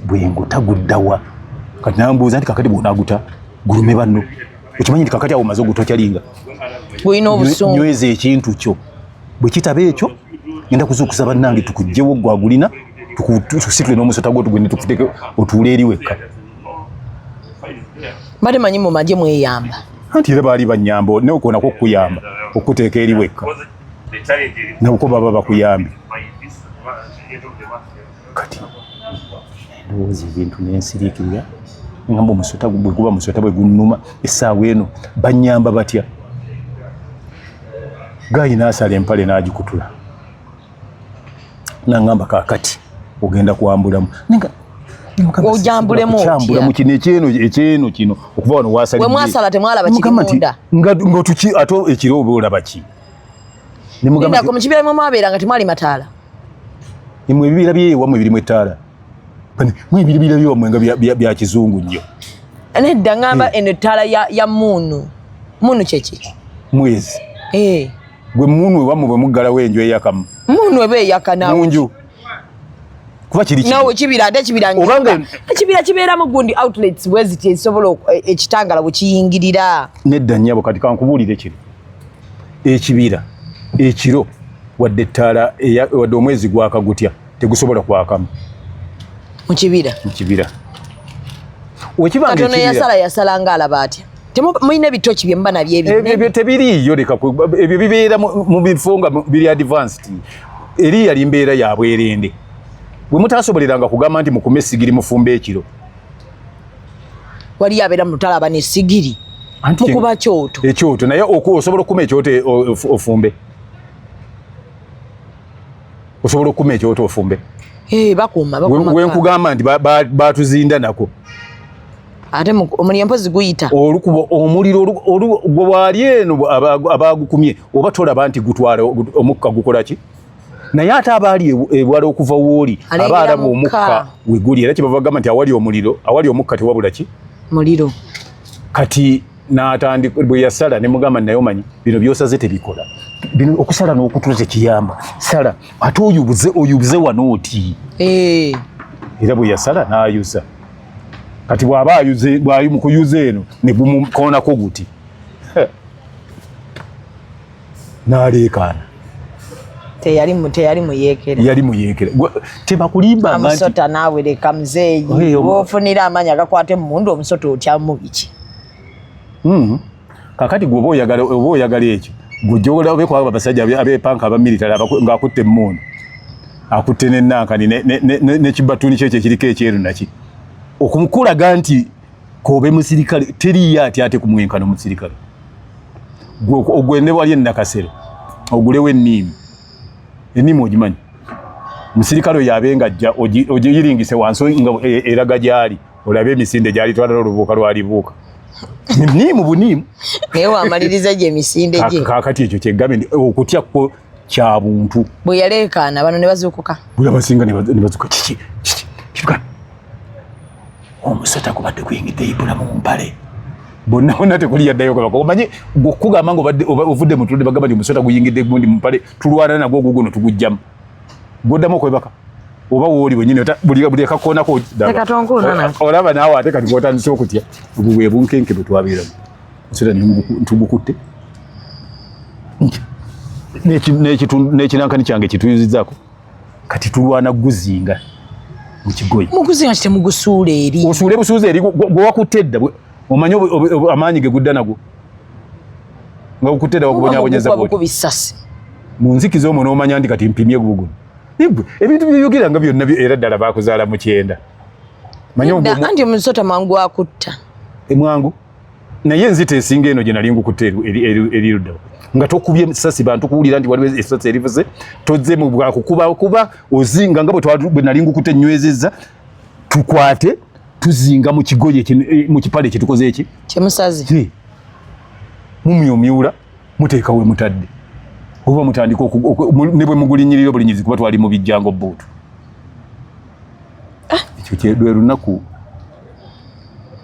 bwenguta guddawa kati nambuuza nti kakati bwonaguta gulume banno okimanyi nti kakati awo maze ogutokyalinga bwina obusungu nyweza ekintu kyo bwe kitaba ekyo ngenda kuzuukusa bannange tukugjewo gwagulina tukusitule n'omusota gwo tugende tukuteke otuule eri wekka bade manyi mu magye mweyamba anti era baali banyamba neokonako okukuyamba okuteeka eri wekka nabuko baba bakuyambi kati ndowooza ebintu nensiriikirira ngamba omusota bwe guba musota bwe gunnuma essaawa eno banyamba batya gayi naasala empale n'agikutula nangamba kakati ogenda kuwambulamu ojambulemu kyambulamu ekyeno kino okuva wano wasali we mwasala temwalaba kiri munda nga tuki ate ekiro oba olaba ki ndako mu kibira mwabeera nga temwali mataala imwe ebibira byewammwe birimu ettaala mwe ebibira byewammwe nga bya kizungu nnyo nedda ngamba eno ettaala ya munu kyeki mwezi gwe munu ewammwe bwe muggalawo enju eyakamu munu eba eyaka munju kuba kiri nawe kibira ate kibira ekibira kibeeramu gundi outlets bweziti ezisobola ekitangala bwe kiyingirira nedda nnyabo kati kankubuulire kino ekibira ekiro wadde ettaala wadde omwezi gwaka gutya tegusobola kwakamu mu kibira katono yasala ng'alaba atya mulina ebitoki bye muba nabyo tebiriiyo leka ebyo bibeera mu bifo nga biri advanced eriya limbeera ya bwerende bwe mutasoboleranga kugamba nti mukume essigiri mufumbe ekiro wali abeera mu lutalo aba n'essigiri mukuba ekyoto naye osobola okukuma ekyoto ofumbe osobola okukuma ekyoto ofumbe bakuma wenkugamba nti batuzinda nako ate omuliro mpozi guyita olukubo omuliro gwe wali eno abagukumye oba tolaba nti gutwala omukka gukola ki naye ate abaali ewala okuva wooli abalaba omukka we guli era kyebava gamba nti awali omukka tewabula ki muliro kati n'atandika bwe yasala ne mugamba naye omanyi bino byosaze tebikola bino okusala n'okutuuza kiyamba sala ate oyubuze wano oti era bwe yasala n'ayuza kati bw'ali mu kuyuza eno ne gumukoonako guti n'aleekaana teyali muyeekera yali muyeekera tebakulimba amusota naawe leka muzeeyi bw'ofunira amaanyi agakwata emmundu omusota otyamu biki kakati gwe oba oyagala ekyo gwejola obekwaba abasajja abepanka abamilitale ng'akutte emmundu akutte n'ennankani n'ekibatuni kyekyo ekiriko ekyeru naki okumukulaga nti kobe musirikale teriyo ate kumwenkana omusirikale ogwende wali ennakasero ogulewo enniimu ogimanyi musirikale oyo abenga ajja ogiyiringise wansi nga eraga gyali olabe emisinde gyali twalala olubuuka lwalibuuka niimu buniimu naye wamaliriza gye emisinde gye kakati ekyo kyegambe nti okutya kwo kya buntu bwe yaleekaana bano ne bazuukuka bwe abasinga ne bazuuka kiki omusota gubadde guyingidde ibula mu mpale bonna tekuli yaddayo kabaka omanyi okugamba nga ovudde mu tuludde bagamba nti omusota guyingidde gundi mu mpale tulwana nagwo guguno tugujjamu gwoddamu okwebaka oba wooli wenyini buli kakoonako olaba naawe ate kati gwotandise okutya obwo bwe bunkenke bwe twabeeramu omusota ntugukutte n'ekinankani kyange kituyuzizzaako kati tulwana guzinga mukigoyi muguzinga kitemugusuula eri osuule busuuza eri gwe wakutte edda omanyi amaanyi ge gudda nagwo nga gukutte edda wakubonyabonyeza bwoti mu nzikiza omwo n'omanya nti kati mpimye guguno ebintu byeyogeranga byonna era ddala bakuzaala mu 9 anti omusota mangu akutta emwangu naye enzita esinga eno gye nali ngukutte eri luddawo nga tokubye esasi bantu kuwulira nti waliwo esasi erivuze tozze mu bwakukuba ozinga nga bwe nali ngukutte enywezezza tukwate tuzinga mu kigoye mu kipale kyetukoze eki kyemusazi mumyumyula muteekawe mutadde oba mutandika ne bwe mugulinyirira obulinyirizi kuba twali mu bijjango bbuutu ekyo lwe lunaku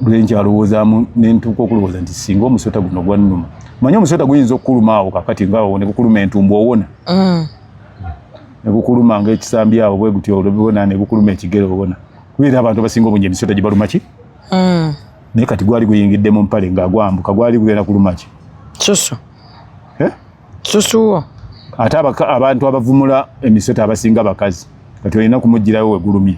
lwenkyalowoozaamu nentuuka okulowooza nti singa omusota guno gwannuma manyi omusota guyinza okukuluma awo kakati ngaawo ne gukuluma entumbu owona ne gukuluma ng'ekisambi awo bwe gutyo olwobibona ne gukuluma ekigere owona kubeera abantu abasinga obungi emisota gibaluma ki naye kati gwali guyingidde mu mpale ng'agwambuka gwali gugenda kuluma ki susuwo ate abantu abavumula emisota abasinga bakazi kati olina kumugirayo wegulumye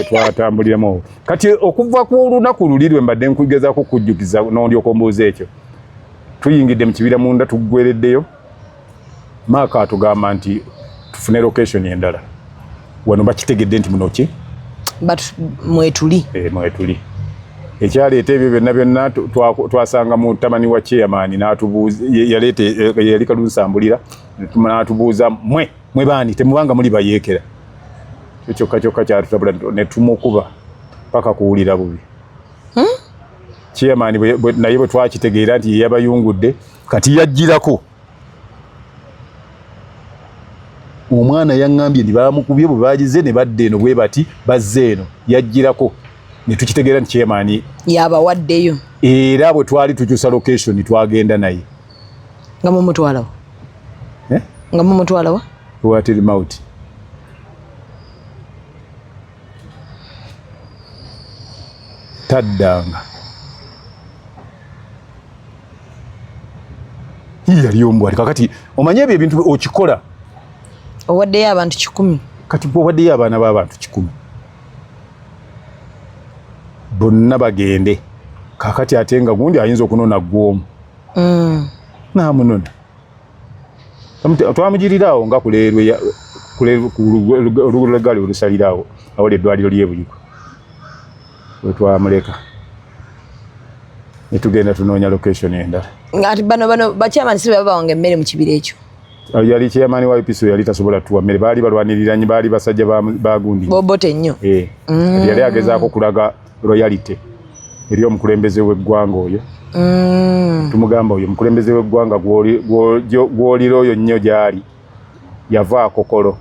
twatambuliramu kati okuva ku lunaku luli lwe mbadde nkugezaako kujjukiza n'ondyoka ombuuza ekyo tuyingidde mu kibira munda tuggwereddeyo maaka atugamba nti tufune location endala wano bakitegedde nti muno ki mwetuli ekyaleeta ebyo byonna twasanga mu tamani wa chairman n'atubuuza yali kalunsambulira n'atubuuza mwe baani temubanga muli bayeekera kyokka kyatutabula ne tumukuba paka kuwulira bubi chairman naye bwe twakitegeera nti yeyabayungudde kati yajjirako omwana yaŋŋambye nti bamukubye bwe bagize ne badda eno bwe bati bazze eno yajjirako ne tukitegeera nti chairman yabawaddeyo era bwe twali tukyusa location twagenda naye nga mumutwalawa watiri mauti taddanga yali ombwali kakati omanye ebyo ebintu okikola owaddeyo abantu 100 kati owaddeyo abaana b'abantu 100 bonna bagende kakati ate nga gundi ayinza okunona gwomu namunona twamugirirawo nga kuleerwe olugali olusalirawo awali eddwaliro ly'ebuyiko wetwamuleka netugenda tunoonya location endala ati bano bakyamani si baba bawanga emmere mu kibira ekyo yali chairman wa UPC yali tasobola tuwa mmere baali balwaniriranye baali basajja bagundi bobote nnyo yali agezaako kulaga royalty eri omukulembeze w'eggwanga oyo tumugamba oyo omukulembeze w'eggwanga gw'olira oyo nnyo gyali yava Kokolo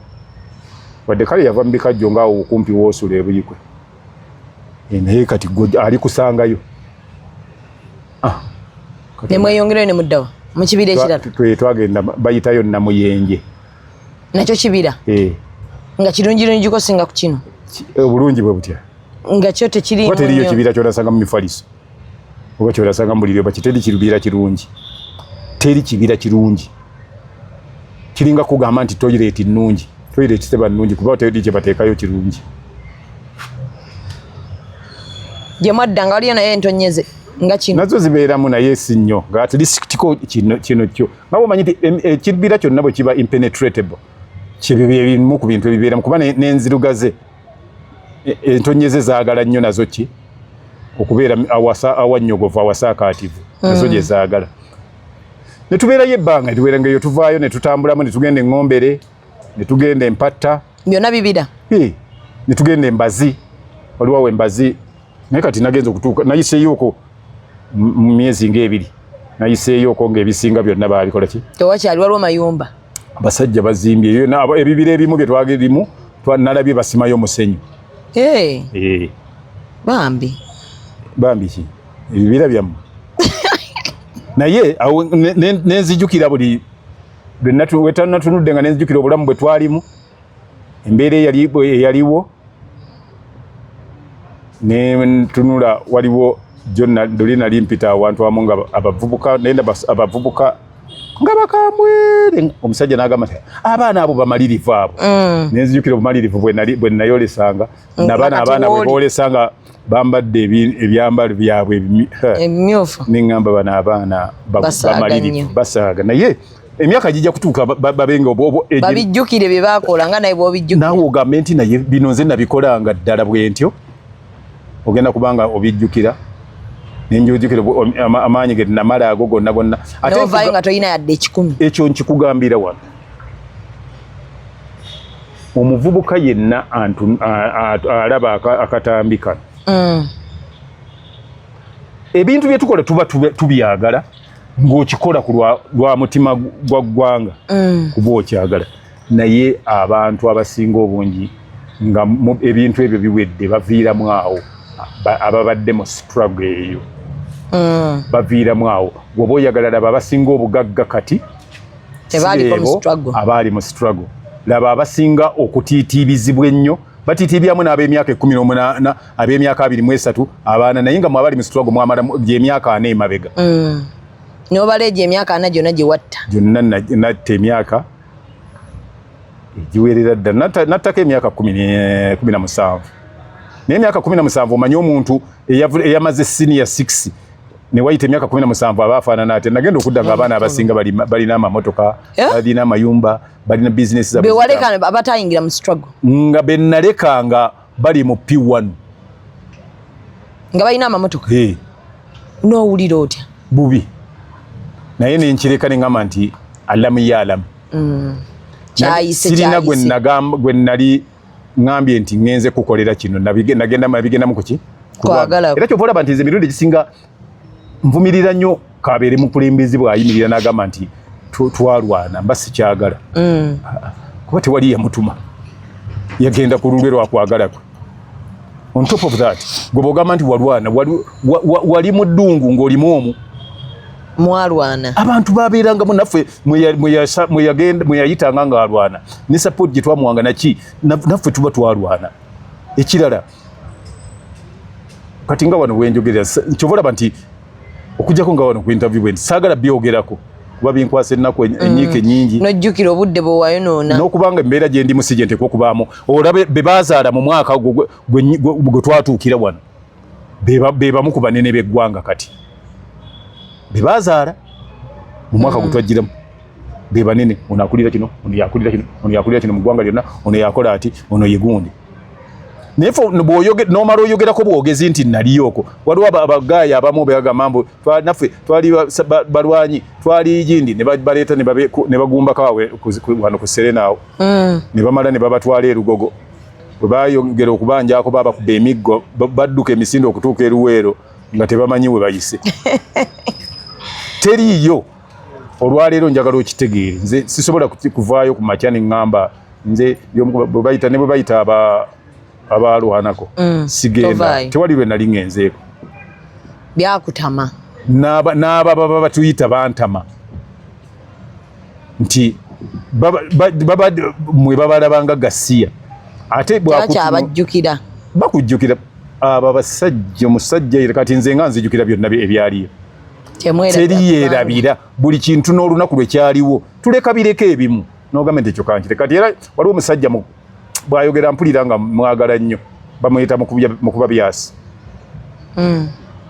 wadde kale yava mu bikajjo ngaawo okumpi w'osula e Buyikwe naye kati ali kusangayo ne mweyongerayo ne muddawa mu kibira ekirala twagenda bayitayo Namuyenje nakyo kibira nga kirungi ko singa ku kino obulungi bwe butya nga kyo tekiri teriyo kibira ky'olasanga mu mifaliso oba ky'olasanga mu buliri oba kiteri kibira kirungi teri kibira kirungi kiringa kugamba nti toilet nnungi toilet teba nnungi kuba toilet kye bateekayo kirungi gye mwadda nga waliyo naye entonyeze nga kino nazo zibeeramu naye si nnyo nga at least tiko kino kyo nga bwomanyi nti ekibira kyonna bwe kiba impenetratable kibimu ku bintu ebibeeramu kuba n'enzirugaze entonyeze zaagala nnyo nazo ki okubeera awannyogovu awasaakaativu nazo gye zaagala ne tubeerayo ebbanga tubeera ngaeyo tuvaayo ne tutambulamu ne tugenda Eŋŋombere ne tugenda Empatta byonna bibira ne tugenda Embazi waliwo Embazi naye kati nagenza okutuuka nayiseeyoko mu myezi ng'ebiri nayiseeyoko ng'ebisinga byonna baabikola ki tewakyali waliwo mayumba abasajja bazimbye ebibira ebimu bye twagirimu nalabye basimayo musenyu bambi ki ebibira byammwe naye nenzijukira buli wetannatunudde nga nenzijukira obulamu bwe twalimu embeera eyaliwo nentunula waliwo jonna doli nali mpita awantu amu nga abavubuka nenda abavubuka nga bakambwere omusajja n'agamba nti abaana abo bamalirivu abo nenzijukira obumalirivu bwe nayolesanga abaana bwe boolesanga bambadde ebyambalo byabwe ebimyufu neŋŋamba bano abaana bamalirivu basaaga naye emyaka gijja kutuuka babenga babijjukire bye baakola nga naye bw'obijjukire naawe ogambe nti naye bino nze nabikolanga ddala bwe ntyo ogenda kubanga obijjukira nenjujukira amaanyi ge namala ago gonna ate ovaayo nga toyina yadde 10 ekyo nkikugambira wano omuvubuka yenna alaba akatambi kano ebintu bye tukola tuba tubyagala ng'okikola ku lwa mutima gwa ggwanga kuba okyagala naye abantu abasinga obungi nga ebintu ebyo biwedde baviiramu awo ababadde mu struggle eyo baviiramu awo bw'oba oyagala laba abasinga obugagga kati abaali mu struggle laba abasinga okutiitiibizibwa ennyo batiitiibyamu n'ab'emyaka 18 ab'emyaka 23 abaana naye nga mwabali mu struggle mwamala gy'emyaka 4 emabega n'obala egyo emyaka 4 gyonna gye watta gyonna natta emyaka egiwerera dda nattako emyaka 17 naye emyaka 17 omanye omuntu eyamaze senior 6 ne wayita emyaka 17 abaafaanana ate nagenda okudda nga abaana abasinga balina amamotoka balina amayumba balina business za bewaleka abatayingira mu struggle nga bennalekanga bali mu P1 nga balina amamotoka n'owulira otya bubi naye nenkireka neŋŋamba nti alamu ya alamu sirina gwe nali ŋŋambye nti ŋŋenze kukolera kino nabigendamu kuki era kyova olaba nti nze emirundi egisinga nvumirira nnyo kabeere mukulembezi bw'ayimirira n'agamba nti twalwana mba sikyagala kuba tewali yamutuma yagenda ku lulwe lwakwagala kwe on top of that gwe bw'ogamba nti walwana wali mu ddungu ng'olimu omu mwalwana abantu babeerangamu naffe mweyayitanga ng'alwana ne support gye twamuwanga naki naffe tuba twalwana ekirala kati nga wano wenjogerera kyova olaba nti okujjako nga wano ku interview bwe nti saagala byogerako kuba binkwasa ennaku enyiike nyingi nojjukira obudde bwewayonoona n'okubanga embeera gye ndimu si gye nteekwa okubaamu olabe be baazaala mu mwaka gwe twatuukira wano be bamu ku banene b'eggwanga kati be baazaala mu mwaka gwe twajjiramu be banene ono akulira kino ono yakulira kino ono yakulira kino mu ggwanga lyonna ono yakola ati ono ye gundi nefo nomaro yogera ko bwogezi nti naliyoko waliwo abagaya abamu beyaga mambo naffe twali balwanyi twali jindi ne baleta ne bagumba kawe wano ku Serena ne bamala ne babatwala erugogo bwe bayongera okubanjako baba ku emiggo badduka emisindo okutuuka eruweero nga tebamanyi we bayise teriyo olwaleero njagala okitegeere nze sisobola kuvaayo ku makya ne ngamba nze bwe bayita abalwanako sigenda tewali lwe nali ngenzeeko byakutama n'aba baba batuyita bantama nti mwe babalabanga gasiya ate abajjukira bakujjukira aba basajja omusajja kati nze nga nzijjukira byonna ebyaliyo teriyerabira buli kintu n'olunaku lwe kyaliwo tuleka bireka ebimu n'ogamba nti ekyo kankire kati era waliwo omusajja bw'ayogera mpulira nga mwagala nnyo bamuyita mu kuba byasi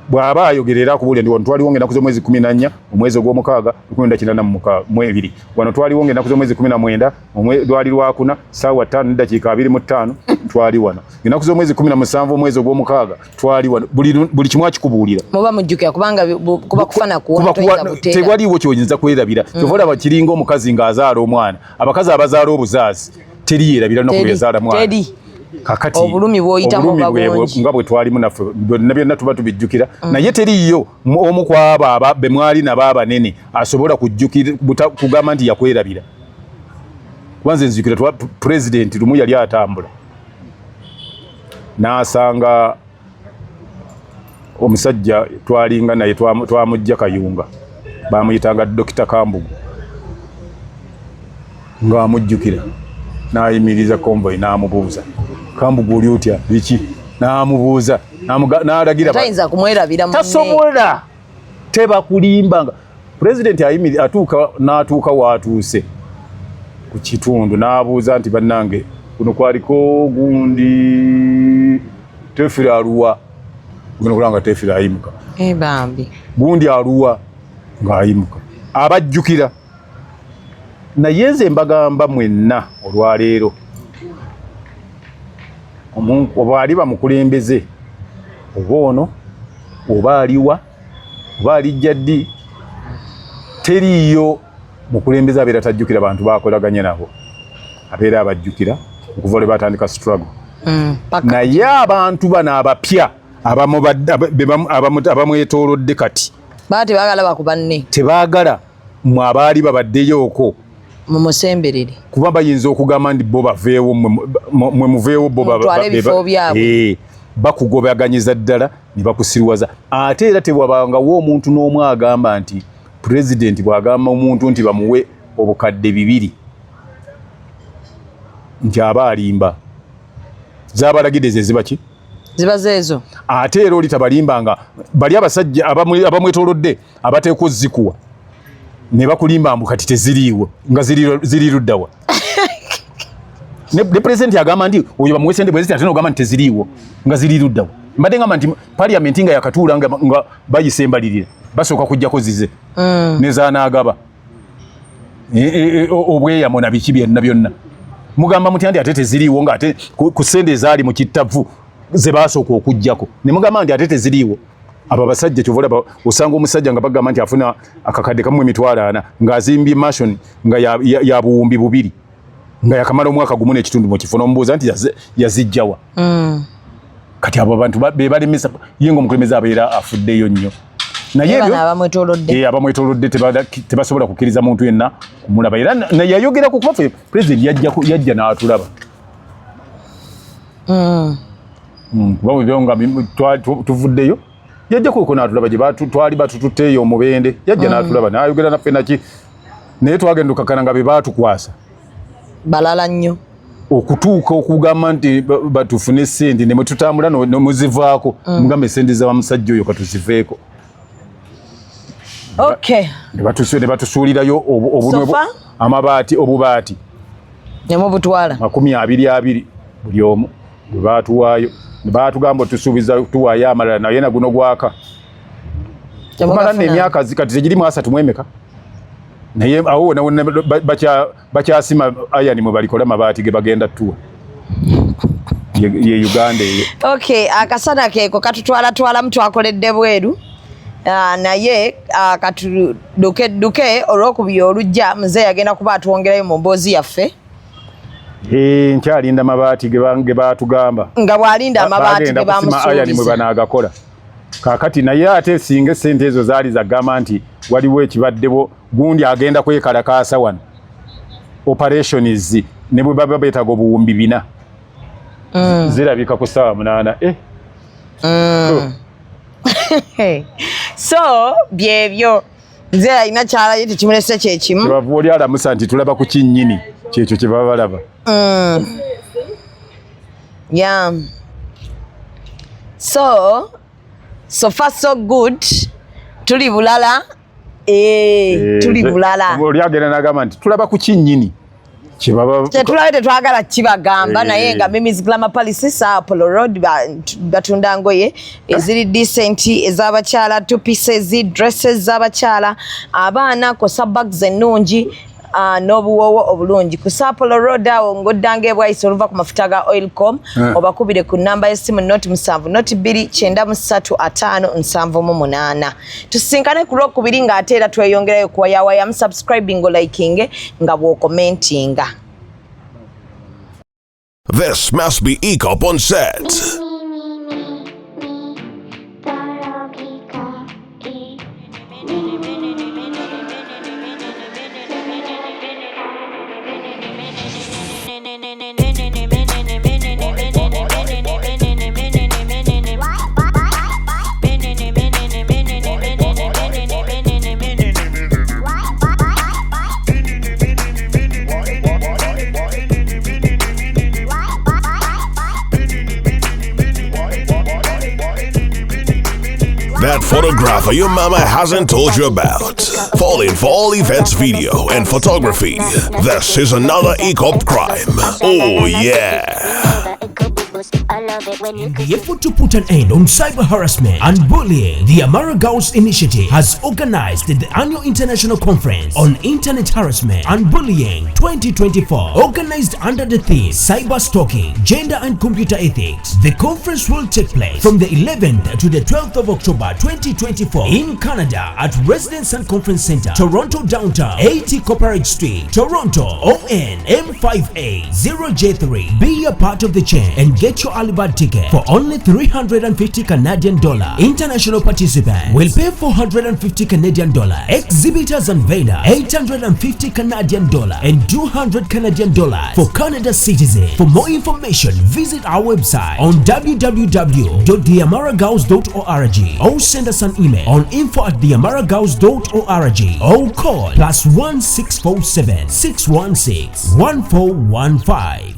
bw'aba ayogerera akubulira ndi wano twaliwo ng'ennaku z'omwezi 14 omwezi ogw'omukaaga 1982 wano twaliwo ng'ennaku z'omwezi 19 lwali lwakuna ssaawa 5:25 twali wano ennaku z'omwezi 17 omwezi ogw'omukaaga twali wano buli kimu akikubuulira muba mujjukira kubanga kuba kufana kuwa tewaliiwo kyoyinza kwerabira kyova olaba kiringa omukazi ng'azaala omwana abakazi abazaala obuzaazi teriyerabira no kubezaala mwana kakati obulumi bwoyitamu bagonji nga bwe twalimu naffe byonna tuba tubijjukira naye teriyo omu kwaba be mwali nabo abanene asobola kujjukira kugamba nti yakwerabira kwanza nzijukira president lumu yali atambula n'asanga omusajja twalinga naye twamujja Kayunga bamuyitanga Dr. Kambugu ng'amujjukira n'ayimiriza konvoyi n'amubuuza Kambugu oli otya biki n'amubuuza n'alagira tayinza kumwerabira munne tasobola tebakulimbanga president n'atuuka waatuuse ku kitundu n'abuuza nti bannange kuno kwaliko gundi Tefira aluwa guno kulanga Tefira ayimuka bambi gundi aluwa ng'ayimuka abajjukira naye nze mbagamba mwenna olwaleero oba ali bamukulembeze oba ono oba aliwa oba alijja ddi teriyo mukulembeze abeera tajjukira bantu bakolaganye nabo abeera abajjukira okuva lwe batandika struggle naye abantu bano abapya abamwetoolodde kati tebagala bakubanne tebaagala mwe abaali babaddeyooko mumusemberere kuba bayinza okugamba ndi bo baveewo mwe muveewo bo bakugobaganyiza ddala ne bakusirwaza ate era tebwabangawo omuntu n'omu agamba nti president bw'agamba omuntu nti bamuwe obukadde 2 nti aba alimba z'abalagidde ze ziba ki ziba zeezo ate era oli tabalimbanga bali abasajja abamwetoolodde abateeka ozzikuwa ne bakulimba mbu kati teziriiwo nga ziri luddawa ne president agamba nti oyo bamuwe sente bweziti ate n'ogamba nti teziriiwo nga ziri luddawa mbadde ngamba nti parliament nga yakatuula nga bayisembalirira basooka kujjako zize nezaanaagaba obweyamo na biki byonna mugamba muti ate teziriiwo nga ate ku ssente ezaali mu kittavu ze baasooka okujjako ne mugamba nti ate teziriiwo aba basajja kyovola osanga omusajja nga bagamba nti afuna akakadde kamu 40 ng'azimbye mashoni nga ya buwumbi 2 nga yakamala omwaka gumu n'ekitundu mu kifo n'omubuuza nti yazijjawa kati abo abantu be balemesa ye ng'omukulembeze abeera afuddeyo nnyo naye abamwetoolodde tebasobola kukkiriza muntu yenna kumulaba era yayogera ku kuba president yajja n'atulaba kuba nga tuvuddeyo yajja kuko n'atulaba gye twali batututteeyo omubende yajja n'atulaba n'ayogera naffe naki naye twagenda okakana nga be baatukwasa balala nnyo okutuuka okugamba nti batufune ssente ne mwetutambula nomuzivaako mugambe essente z'abamusajja oyo katuziveeko ne batusuulirayo amabaati obubaati nemubutwala 20 buli omu bwe baatuwaayo ne baatugamba tusuubiza tuwaayo amalala naye na guno gwaka kumala n'emyaka kati tegirimu 3 mwemeka naye awo bakyasima ayani mwe balikola mabaati ge bagenda tuwa ye Uganda. Okay, akasana keeko katutwala mtu akoledde bweru. Naye katuduke olw'okubiri olujja muzeeyi agenda kuba atwongerayo mu mboozi yaffe. Nkyalinda mabaati ge baatugamba. Nga bw'alinda amabaati ge bamusuubiza. Mwe banaagakola. Kaakati naye ate singa essente ezo zaali zagamba nti waliwo ekibaddewo gundi agenda kwekalakaasa wano. Operations ne bwe baba beetaga obuwumbi 4. Zirabika ku ssaawa 8. So byebyo nze alina kyalayo tekimulese kyekimu. Kyebavu oli alamusa nti tulaba ku kinnyini kyekyo kye baba balaba. Yeah. So far so good. Tuli bulala. Tuli bulala. Oli agenda n'agamba nti tulaba ku kinnyini. Tetulabe tetwagala kibagamba naye nga Mimi's Glamour Palace Apollo Road batunda ngoye eziri decent ez'abakyala, 2 pieces dresses z'abakyala, abaana kosa bags ennungi n'obuwoowo obulungi ku Apollo Road awo ng'oddanga ebwayise oluva ku mafuta ga Oilcom obakubire ku nnamba y'essimu 07-235-578. Tusinkane ku Lwokubiri ng'ate era tweyongerayo kuwayawayamu subscribing o liking nga bw'okomentinga. This must be ECOP on set. That photographer your mama hasn't told you about. Falling for all events video and photography. This is another ECOP crime. Oh yeah. In the effort to put an end on cyber harassment and bullying, the Amara Girls Initiative has organized the annual international conference on internet harassment and bullying 2024, organized under the theme Cyber Stalking, Gender and Computer Ethics. The conference will take place from the 11th to the 12th of October 2024 in Canada at Residence and Conference Center, Toronto Downtown, 80 Copperage Street, Toronto, ON M5A0J3. Be a part of the chain and get your early bird ticket for only 350 Canadian dollar. International participants will pay 450 Canadian dollar. Exhibitors and vendors 850 Canadian dollar and 200 Canadian dollars for Canada citizens. For more information, visit our website on www.theamaragirls.org or send us an email on info@theamaragirls.org or call +1 647 616 1415.